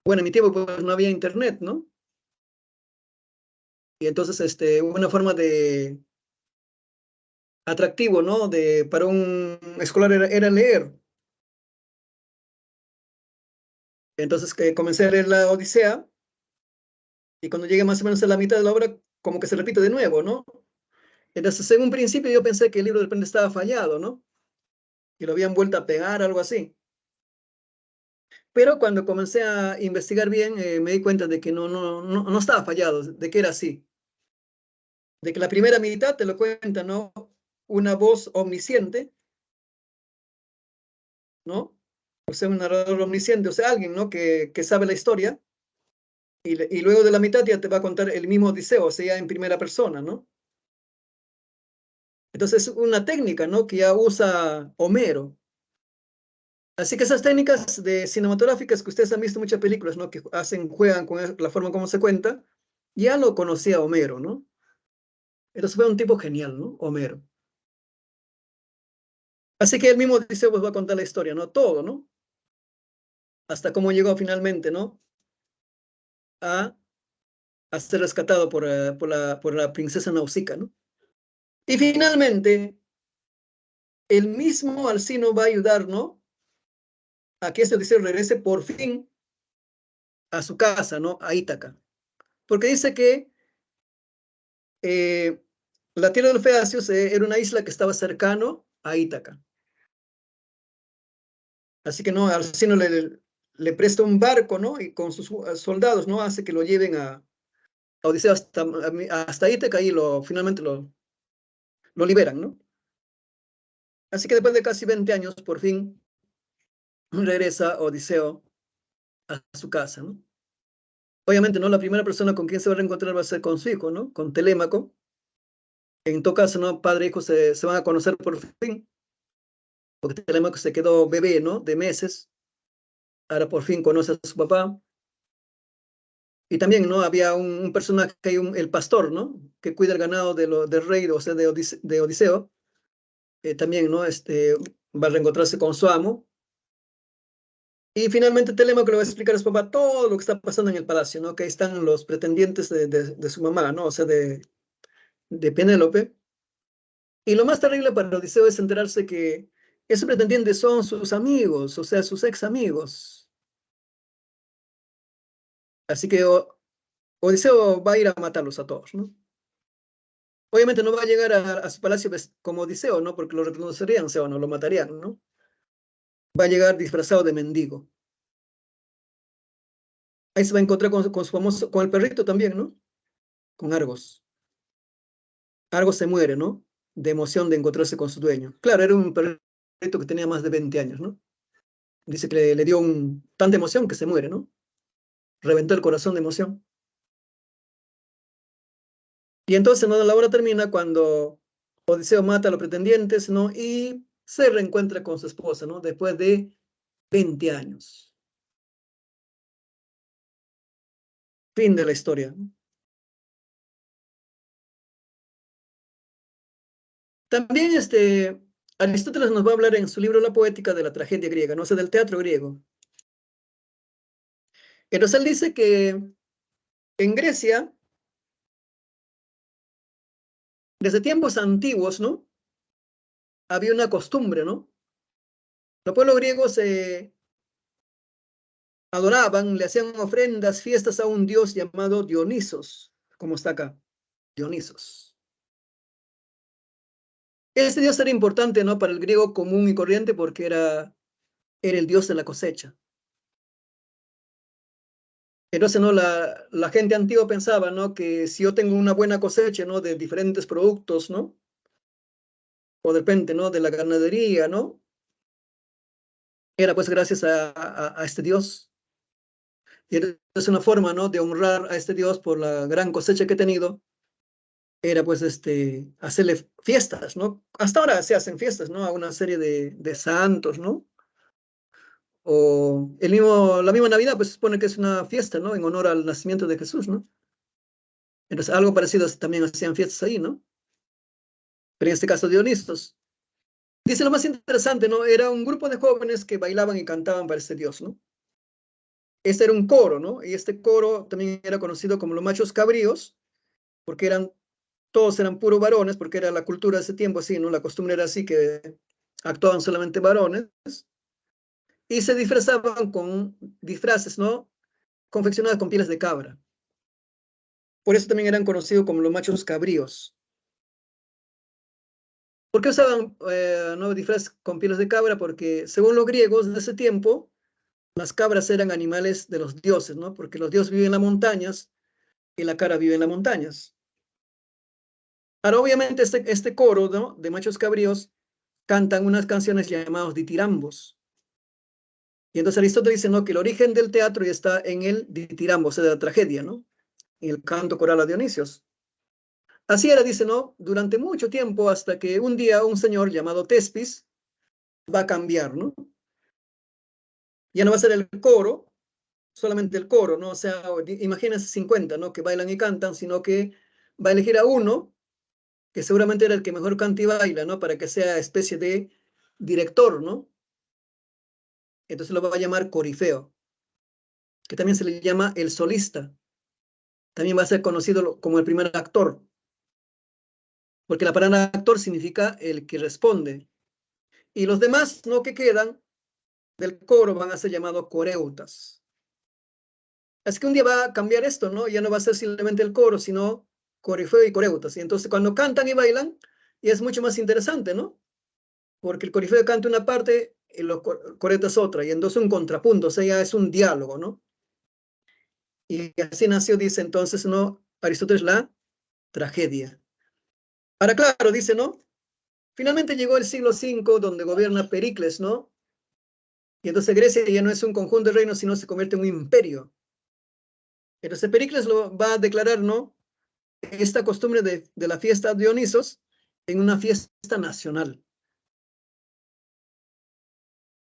bueno, en mi tiempo pues no había internet, ¿no? Y entonces, una forma de atractivo, ¿no? Para un escolar era leer. Entonces que comencé a leer la Odisea y cuando llegué más o menos a la mitad de la obra, como que se repite de nuevo, ¿no? Entonces, en un principio yo pensé que el libro de repente estaba fallado, ¿no? Y lo habían vuelto a pegar, algo así. Pero cuando comencé a investigar bien, me di cuenta de que no estaba fallado, de que era así. De que la primera mitad te lo cuenta, ¿no? Una voz omnisciente, ¿no? O sea, un narrador omnisciente, o sea, alguien, ¿no? Que sabe la historia. Y luego de la mitad ya te va a contar el mismo Odiseo, o sea, ya en primera persona, ¿no? Entonces, es una técnica, ¿no? Que ya usa Homero. Así que esas técnicas de cinematográficas que ustedes han visto en muchas películas, ¿no? Que juegan con la forma como se cuenta, ya lo conocía Homero, ¿no? Entonces fue un tipo genial, ¿no? Homero. Así que él mismo dice, pues va a contar la historia, ¿no? Todo, ¿no? Hasta cómo llegó finalmente, ¿no? A, a ser rescatado por la princesa Nausicaa, ¿no? Y finalmente, el mismo Alcino va a ayudar, ¿no? A que este Odiseo regrese por fin a su casa, ¿no? A Ítaca. Porque dice que eh, la tierra de los Feacios era una isla que estaba cercano a Ítaca. Así que no, Alcino le presta un barco, ¿no? Y con sus soldados, ¿no? Hace que lo lleven a Odiseo hasta Ítaca y finalmente lo liberan, ¿no? Así que después de casi 20 años, por fin regresa Odiseo a su casa, ¿no? Obviamente, ¿no? La primera persona con quien se va a reencontrar va a ser con su hijo, ¿no? Con Telémaco. En todo caso, ¿no? Padre e hijo se van a conocer por fin, porque Telémaco se quedó bebé, ¿no? De meses. Ahora por fin conoce a su papá. Y también, ¿no? Había un personaje, el pastor, ¿no? Que cuida el ganado del rey, o sea, de Odiseo. También, ¿no? Va a reencontrarse con su amo. Y finalmente Telémaco le va a explicar a su papá todo lo que está pasando en el palacio, ¿no? Que ahí están los pretendientes de su mamá, ¿no? O sea, de Penélope. Y lo más terrible para Odiseo es enterarse que esos pretendientes son sus amigos, o sea, sus ex amigos. Así que Odiseo va a ir a matarlos a todos, ¿no? Obviamente no va a llegar a su palacio como Odiseo, ¿no? Porque lo reconocerían, o sea, no lo matarían, ¿no? Va a llegar disfrazado de mendigo. Ahí se va a encontrar con su famoso, con el perrito también, ¿no? Con Argos. Argos se muere, ¿no? De emoción de encontrarse con su dueño. Claro, era un perrito que tenía más de 20 años, ¿no? Dice que le dio tanta emoción que se muere, ¿no? Reventó el corazón de emoción. Y entonces, ¿no? La obra termina cuando Odiseo mata a los pretendientes, ¿no? Y se reencuentra con su esposa, ¿no? Después de 20 años. Fin de la historia. También Aristóteles nos va a hablar en su libro La Poética de la tragedia griega, no sé, del teatro griego. Entonces él dice que en Grecia, desde tiempos antiguos, ¿no? Había una costumbre, ¿no? Los pueblos griegos adoraban, le hacían ofrendas, fiestas a un dios llamado Dionisos, como está acá, Dionisos. Este dios era importante, ¿no? Para el griego común y corriente porque era el dios de la cosecha. Entonces, ¿no? La gente antigua pensaba, ¿no? Que si yo tengo una buena cosecha, ¿no? De diferentes productos, ¿no? O depende, ¿no? De la ganadería, ¿no? Era pues gracias a este dios. Y es una forma, ¿no? De honrar a este dios por la gran cosecha que he tenido. Era pues hacerle fiestas, ¿no? Hasta ahora se hacen fiestas, ¿no? A una serie de santos, ¿no? O la misma Navidad, pues se supone que es una fiesta, ¿no? En honor al nacimiento de Jesús, ¿no? Entonces, algo parecido también hacían fiestas ahí, ¿no? Pero en este caso Dionisos. Dice lo más interesante, ¿no? Era un grupo de jóvenes que bailaban y cantaban para este Dios, ¿no? Este era un coro, ¿no? Y este coro también era conocido como los machos cabríos, porque todos eran puros varones, porque era la cultura de ese tiempo así, ¿no? La costumbre era así, que actuaban solamente varones, y se disfrazaban con disfraces, ¿no? Confeccionados con pieles de cabra. Por eso también eran conocidos como los machos cabríos. ¿Por qué usaban no, disfraces con pieles de cabra? Porque según los griegos de ese tiempo, las cabras eran animales de los dioses, ¿no? Porque los dioses viven en las montañas y la cabra vive en las montañas. Ahora, obviamente, este coro, ¿no? De machos cabríos cantan unas canciones llamadas ditirambos. Y entonces Aristóteles dice, ¿no? Que el origen del teatro ya está en el ditirambo, o sea, de la tragedia, ¿no? En el canto coral a Dionisios. Así era, dice, ¿no? Durante mucho tiempo, hasta que un día un señor llamado Tespis va a cambiar, ¿no? Ya no va a ser el coro, solamente el coro, ¿no? O sea, imagínense 50, ¿no? Que bailan y cantan, sino que va a elegir a uno, que seguramente era el que mejor canta y baila, ¿no? Para que sea especie de director, ¿no? Entonces lo va a llamar corifeo, que también se le llama el solista. También va a ser conocido como el primer actor, porque la palabra actor significa el que responde. Y los demás, ¿no? Que quedan del coro van a ser llamados coreutas. Así que un día va a cambiar esto, ¿no? Ya no va a ser simplemente el coro, sino corifeo y coreutas. Y entonces cuando cantan y bailan, y es mucho más interesante, ¿no? Porque el corifeo canta una parte y los coreutas otra, y entonces un contrapunto, o sea, ya es un diálogo, ¿no? Y así nació, dice entonces, ¿no? Aristóteles, la tragedia. Ahora, claro, dice, ¿no? Finalmente llegó el siglo V, donde gobierna Pericles, ¿no? Y entonces Grecia ya no es un conjunto de reinos, sino se convierte en un imperio. Entonces Pericles lo va a declarar, ¿no? Esta costumbre de la fiesta de Dionisos en una fiesta nacional.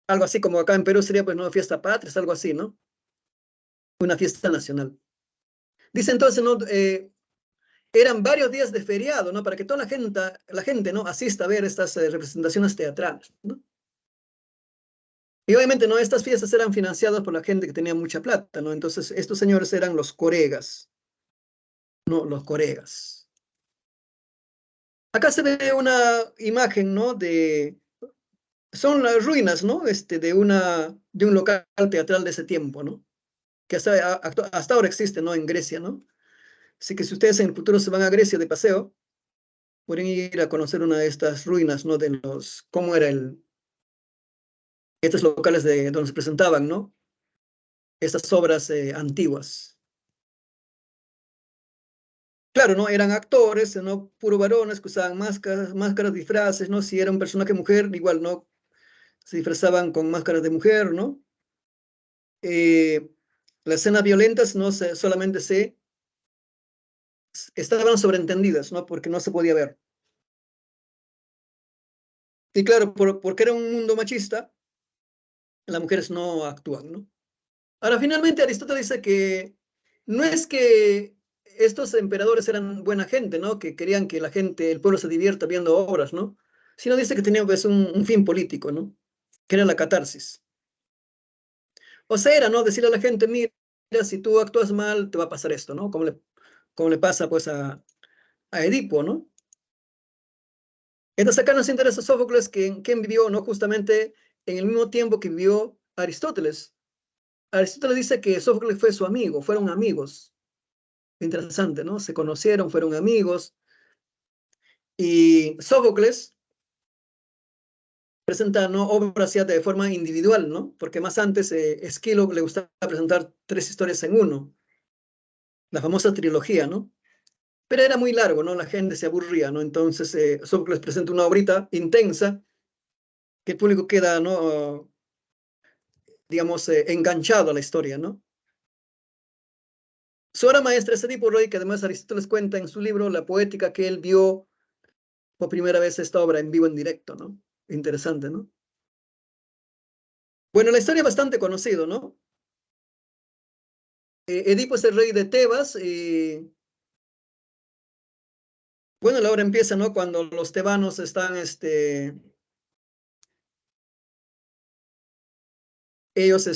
Algo así como acá en Perú sería, pues, no, fiesta patria, es algo así, ¿no? Una fiesta nacional. Dice entonces, ¿no? Eran varios días de feriado, ¿no? Para que toda la gente, ¿no? Asista a ver estas representaciones teatrales, ¿no? Y obviamente, ¿no? Estas fiestas eran financiadas por la gente que tenía mucha plata, ¿no? Entonces, estos señores eran los coregas, ¿no? Los coregas. Acá se ve una imagen, ¿no? Son las ruinas, ¿no? De un local teatral de ese tiempo, ¿no? Que hasta ahora existe, ¿no? En Grecia, ¿no? Así que si ustedes en el futuro se van a Grecia de paseo, pueden ir a conocer una de estas ruinas, ¿no? Cómo eran estos locales donde se presentaban, ¿no? Estas obras antiguas. Claro, ¿no? Eran actores, ¿no? Puro varones que usaban máscaras, disfraces, ¿no? Si era un personaje mujer, igual, ¿no? Se disfrazaban con máscaras de mujer, ¿no? Eh, las escenas violentas solamente estaban sobreentendidas, ¿no? Porque no se podía ver. Y claro, porque era un mundo machista, las mujeres no actúan, ¿no? Ahora, finalmente, Aristóteles dice que no es que estos emperadores eran buena gente, ¿no? Que querían que la gente, el pueblo se divierta viendo obras, ¿no? Sino dice que tenían pues un fin político, ¿no? Que era la catarsis. O sea, era, ¿no? Decirle a la gente, mira, si tú actúas mal, te va a pasar esto, ¿no? Como le pasa pues a Edipo, ¿no? Entonces acá nos interesa Sófocles, quien vivió, ¿no? Justamente en el mismo tiempo que vivió Aristóteles. Aristóteles dice que Sófocles fue su amigo, fueron amigos. Interesante, ¿no? Se conocieron, fueron amigos. Y Sófocles presenta, ¿no? Obras ya de forma individual, ¿no? Porque más antes Esquilo le gustaba presentar 3 historias en uno, la famosa trilogía, ¿no? Pero era muy largo, ¿no? La gente se aburría, ¿no? Entonces Sófocles presenta una obrita intensa que el público queda, ¿no? Digamos, enganchado a la historia, ¿no? Su obra maestra es Edipo Rey, que además Aristóteles cuenta en su libro La Poética que él vio por primera vez esta obra en vivo, en directo, ¿no? Interesante, ¿no? Bueno, la historia es bastante conocida, ¿no? Edipo es el rey de Tebas y, bueno, la obra empieza, ¿no? Cuando los tebanos están, ellos,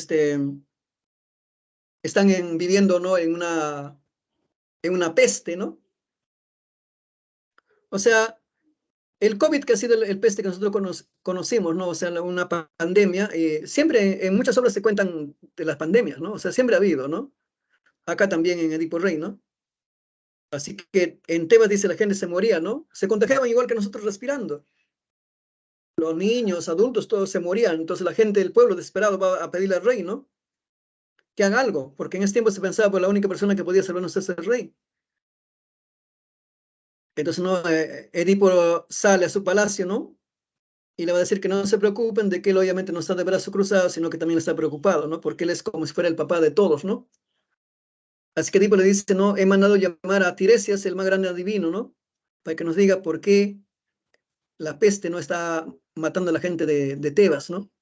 están viviendo, ¿no? En una peste, ¿no? O sea, el COVID, que ha sido el peste que nosotros conocimos, ¿no? O sea, una pandemia, siempre en muchas obras se cuentan de las pandemias, ¿no? O sea, siempre ha habido, ¿no? Acá también en Edipo Rey, ¿no? Así que en Tebas dice la gente se moría, ¿no? Se contagiaban igual que nosotros respirando. Los niños, adultos, todos se morían. Entonces la gente del pueblo desesperado va a pedirle al rey, ¿no? Que haga algo, porque en ese tiempo se pensaba, pues la única persona que podía salvarnos es el rey. Entonces, ¿no? Edipo sale a su palacio, ¿no? Y le va a decir que no se preocupen de que él obviamente no está de brazo cruzado, sino que también está preocupado, ¿no? Porque él es como si fuera el papá de todos, ¿no? Así que Edipo le dice, no, he mandado llamar a Tiresias, el más grande adivino, ¿no? Para que nos diga por qué la peste no está matando a la gente de Tebas, ¿no?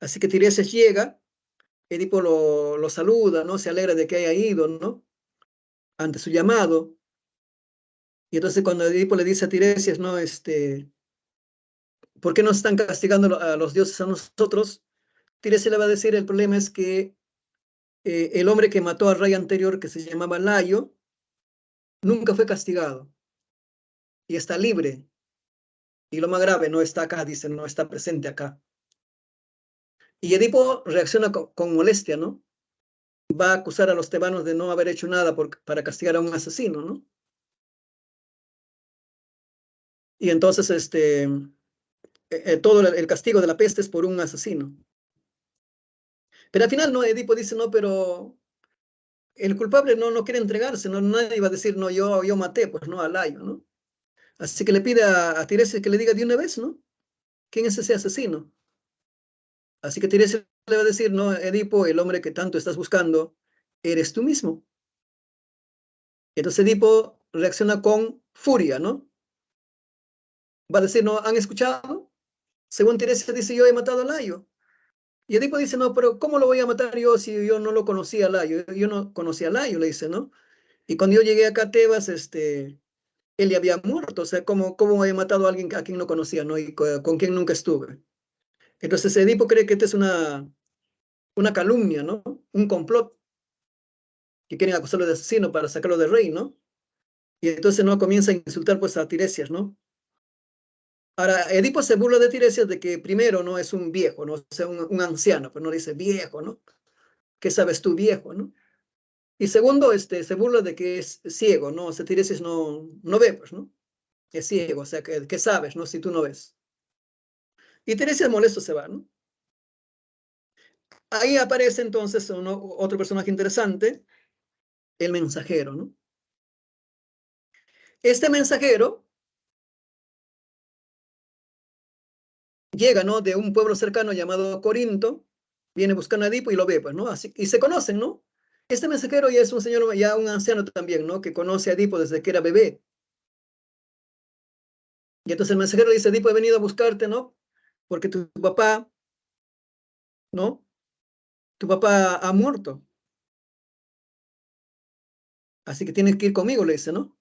Así que Tiresias llega, Edipo lo saluda, ¿no? Se alegra de que haya ido, ¿no? Ante su llamado. Y entonces cuando Edipo le dice a Tiresias, ¿no? ¿Por qué nos están castigando a los dioses a nosotros? Tiresias le va a decir, el problema es que el hombre que mató al rey anterior, que se llamaba Layo, nunca fue castigado y está libre. Y lo más grave, no está acá, dice, no está presente acá. Y Edipo reacciona con molestia, ¿no? Va a acusar a los tebanos de no haber hecho nada para castigar a un asesino, ¿no? Y entonces todo el castigo de la peste es por un asesino. Pero al final, no, Edipo dice, no, pero el culpable no quiere entregarse, no, nadie va a decir, no, yo maté, pues no, a Layo, ¿no? Así que le pide a Tiresias que le diga de una vez, ¿no? ¿Quién es ese asesino? Así que Tiresias le va a decir, no, Edipo, el hombre que tanto estás buscando, eres tú mismo. Entonces Edipo reacciona con furia, ¿no? Va a decir, no, ¿han escuchado? Según Tiresias dice, yo he matado a Layo. Y Edipo dice, no, pero ¿cómo lo voy a matar yo si yo no lo conocía a Layo? Yo no conocía a Layo, le dice, ¿no? Y cuando yo llegué acá a Tebas, él ya había muerto. O sea, ¿cómo he matado a alguien a quien no conocía, ¿no? Y con quien nunca estuve. Entonces Edipo cree que esta es una calumnia, ¿no? Un complot que quieren acusarlo de asesino para sacarlo del rey, ¿no? Y entonces no comienza a insultar pues a Tiresias, ¿no? Ahora, Edipo se burla de Tiresias de que primero no es un viejo, ¿no? O sea, un anciano, pero no dice viejo, ¿no? ¿Qué sabes tú, viejo, no? Y segundo, se burla de que es ciego, ¿no? O sea, Tiresias no ve, pues, ¿no? Es ciego, o sea, ¿qué sabes, no? Si tú no ves. Y Tiresias molesto se va, ¿no? Ahí aparece entonces otro personaje interesante, el mensajero, ¿no? Este mensajero llega, ¿no? De un pueblo cercano llamado Corinto, viene buscando a Edipo y lo ve, pues, ¿no? Así, y se conocen, ¿no? Este mensajero ya es un señor, ya un anciano también, ¿no? Que conoce a Edipo desde que era bebé. Y entonces el mensajero dice, Edipo, he venido a buscarte, ¿no? Porque tu papá, ¿no? Tu papá ha muerto. Así que tienes que ir conmigo, le dice, ¿no?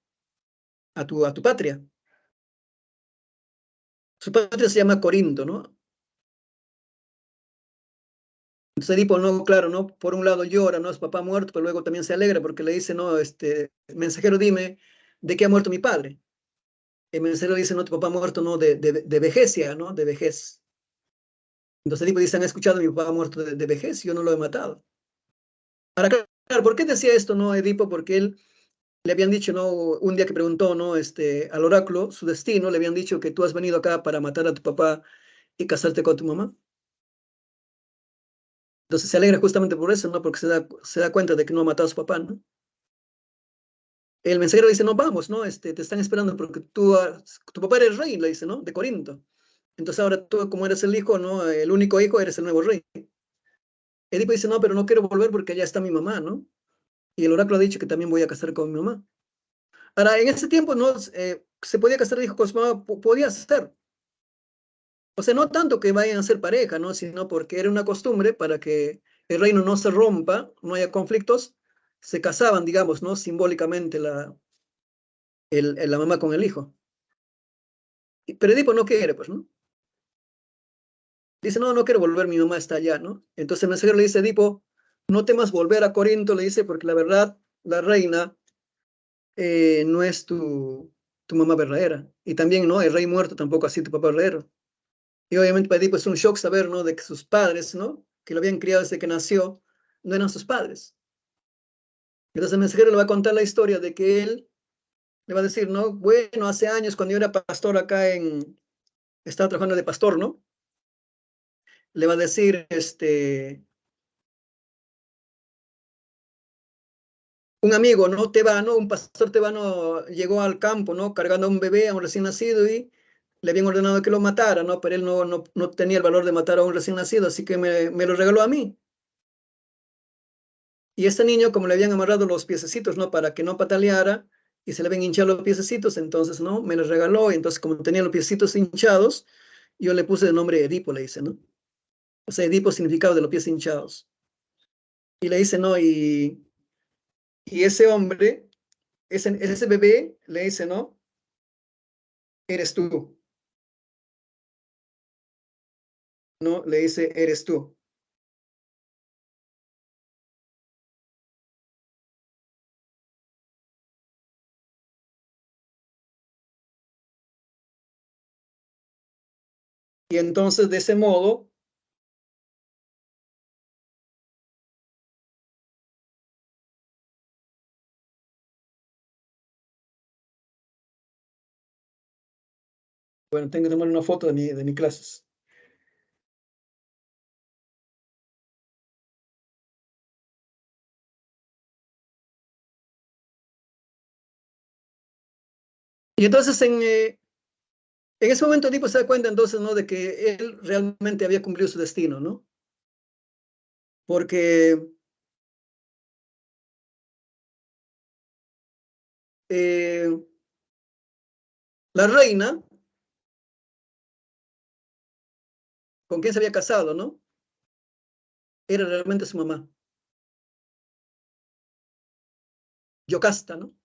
A tu patria. Su patria se llama Corinto, ¿no? Entonces Edipo, no, claro, ¿no? Por un lado llora, ¿no? Es papá muerto, pero luego también se alegra porque le dice, no, mensajero, dime, ¿de qué ha muerto mi padre? El mensajero dice, no, tu papá ha muerto, no, de vejez ya, ¿no? De vejez. Entonces Edipo dice, han escuchado, mi papá ha muerto de vejez, yo no lo he matado. Ahora, claro, ¿por qué decía esto, no, Edipo? Porque él le habían dicho, ¿no? Un día que preguntó, ¿no? Al oráculo, su destino, le habían dicho que tú has venido acá para matar a tu papá y casarte con tu mamá. Entonces se alegra justamente por eso, ¿no? Porque se da cuenta de que no ha matado a su papá, ¿no? El mensajero dice, no, vamos, ¿no? Te están esperando porque tu papá era el rey, le dice, ¿no? De Corinto. Entonces ahora tú, como eres el hijo, ¿no? El único hijo, eres el nuevo rey. Edipo dice, no, pero no quiero volver porque allá está mi mamá, ¿no? Y el oráculo ha dicho que también voy a casar con mi mamá. Ahora, en ese tiempo, ¿no? Se podía casar, dijo, con su mamá, podía ser. O sea, no tanto que vayan a ser pareja, ¿no? Sino porque era una costumbre para que el reino no se rompa, no haya conflictos, se casaban, digamos, ¿no? Simbólicamente la mamá con el hijo. Pero Edipo no quiere, pues, ¿no? Dice, no, no quiero volver, mi mamá está allá, ¿no? Entonces el mensajero le dice, Edipo, no temas volver a Corinto, le dice, porque la verdad, la reina no es tu mamá verdadera. Y también, ¿no? El rey muerto tampoco así tu papá verdadero. Y obviamente para Edipo es un shock saber, ¿no? De que sus padres, ¿no? Que lo habían criado desde que nació, no eran sus padres. Entonces el mensajero le va a contar la historia de que él le va a decir, ¿no? Bueno, hace años cuando yo era pastor acá estaba trabajando de pastor, ¿no? Le va a decir, un amigo, ¿no? Tebano, un pastor tebano llegó al campo, ¿no? Cargando a un bebé, a un recién nacido, y le habían ordenado que lo matara, ¿no? Pero él no tenía el valor de matar a un recién nacido, así que me lo regaló a mí. Y este niño, como le habían amarrado los piececitos, ¿no? Para que no pataleara, y se le habían hinchado los piececitos, entonces, ¿no? Me los regaló, y entonces, como tenía los piececitos hinchados, yo le puse el nombre Edipo, le dice, ¿no? O sea, Edipo significado de los pies hinchados. Y le dice, ¿no? Y ese hombre, ese bebé, le dice, ¿no? Eres tú, ¿no? Le dice, eres tú. Y entonces, de ese modo, bueno, tengo que tomar una foto de mi clases. Y entonces, en ese momento, Edipo se da cuenta, entonces, ¿no? De que él realmente había cumplido su destino, ¿no? Porque eh, la reina, con quien se había casado, ¿no? Era realmente su mamá, Yocasta, ¿no?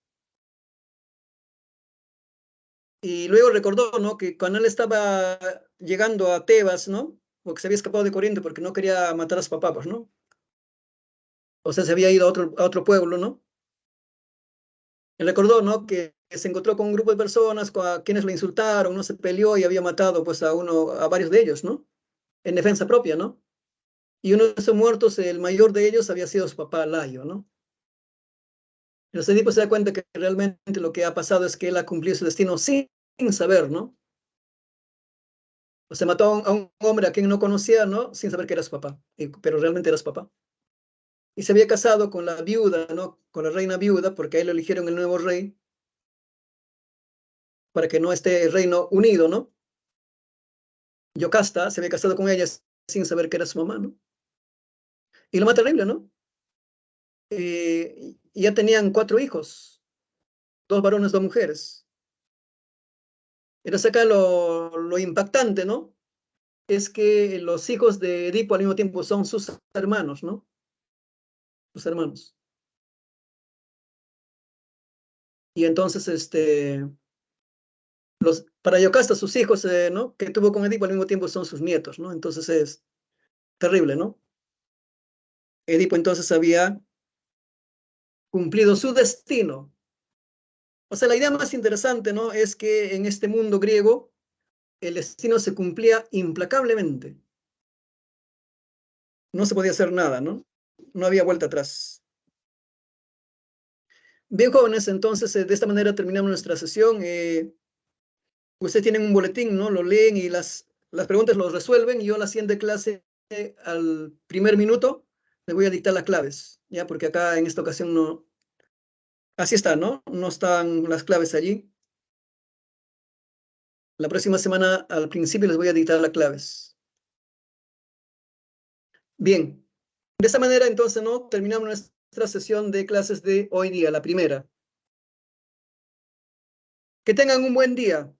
Y luego recordó, ¿no? Que cuando él estaba llegando a Tebas, ¿no? Porque se había escapado de Corinto porque no quería matar a sus papás, ¿no? O sea, se había ido a otro pueblo, ¿no? Él recordó, ¿no? Que se encontró con un grupo de personas a quienes lo insultaron, ¿no? Se peleó y había matado, pues, a varios de ellos, ¿no? En defensa propia, ¿no? Y uno de esos muertos, el mayor de ellos, había sido su papá Layo, ¿no? Entonces Edipo se da cuenta que realmente lo que ha pasado es que él ha cumplido su destino sin saber, ¿no? O sea, mató a un hombre a quien no conocía, ¿no? Sin saber que era su papá, pero realmente era su papá. Y se había casado con la viuda, ¿no? Con la reina viuda, porque a él lo eligieron el nuevo rey, para que no esté el reino unido, ¿no? Yocasta se había casado con ella sin saber que era su mamá, ¿no? Y lo más terrible, ¿no? Ya tenían 4 hijos, 2 varones, 2 mujeres. Entonces acá lo impactante, ¿no? Es que los hijos de Edipo al mismo tiempo son sus hermanos, ¿no? Sus hermanos. Y entonces, para Yocasta, sus hijos, ¿no? Que tuvo con Edipo al mismo tiempo son sus nietos, ¿no? Entonces es terrible, ¿no? Edipo entonces había cumplido su destino. O sea, la idea más interesante, ¿no? Es que en este mundo griego el destino se cumplía implacablemente. No se podía hacer nada, ¿no? No había vuelta atrás. Bien, jóvenes, entonces de esta manera terminamos nuestra sesión. Ustedes tienen un boletín, ¿no? Lo leen y las preguntas los resuelven. Y yo a la siguiente clase, al primer minuto, les voy a dictar las claves, ¿ya? Porque acá en esta ocasión no... Así está, ¿no? No están las claves allí. La próxima semana, al principio, les voy a dictar las claves. Bien. De esta manera, entonces, ¿no? Terminamos nuestra sesión de clases de hoy día, la primera. Que tengan un buen día.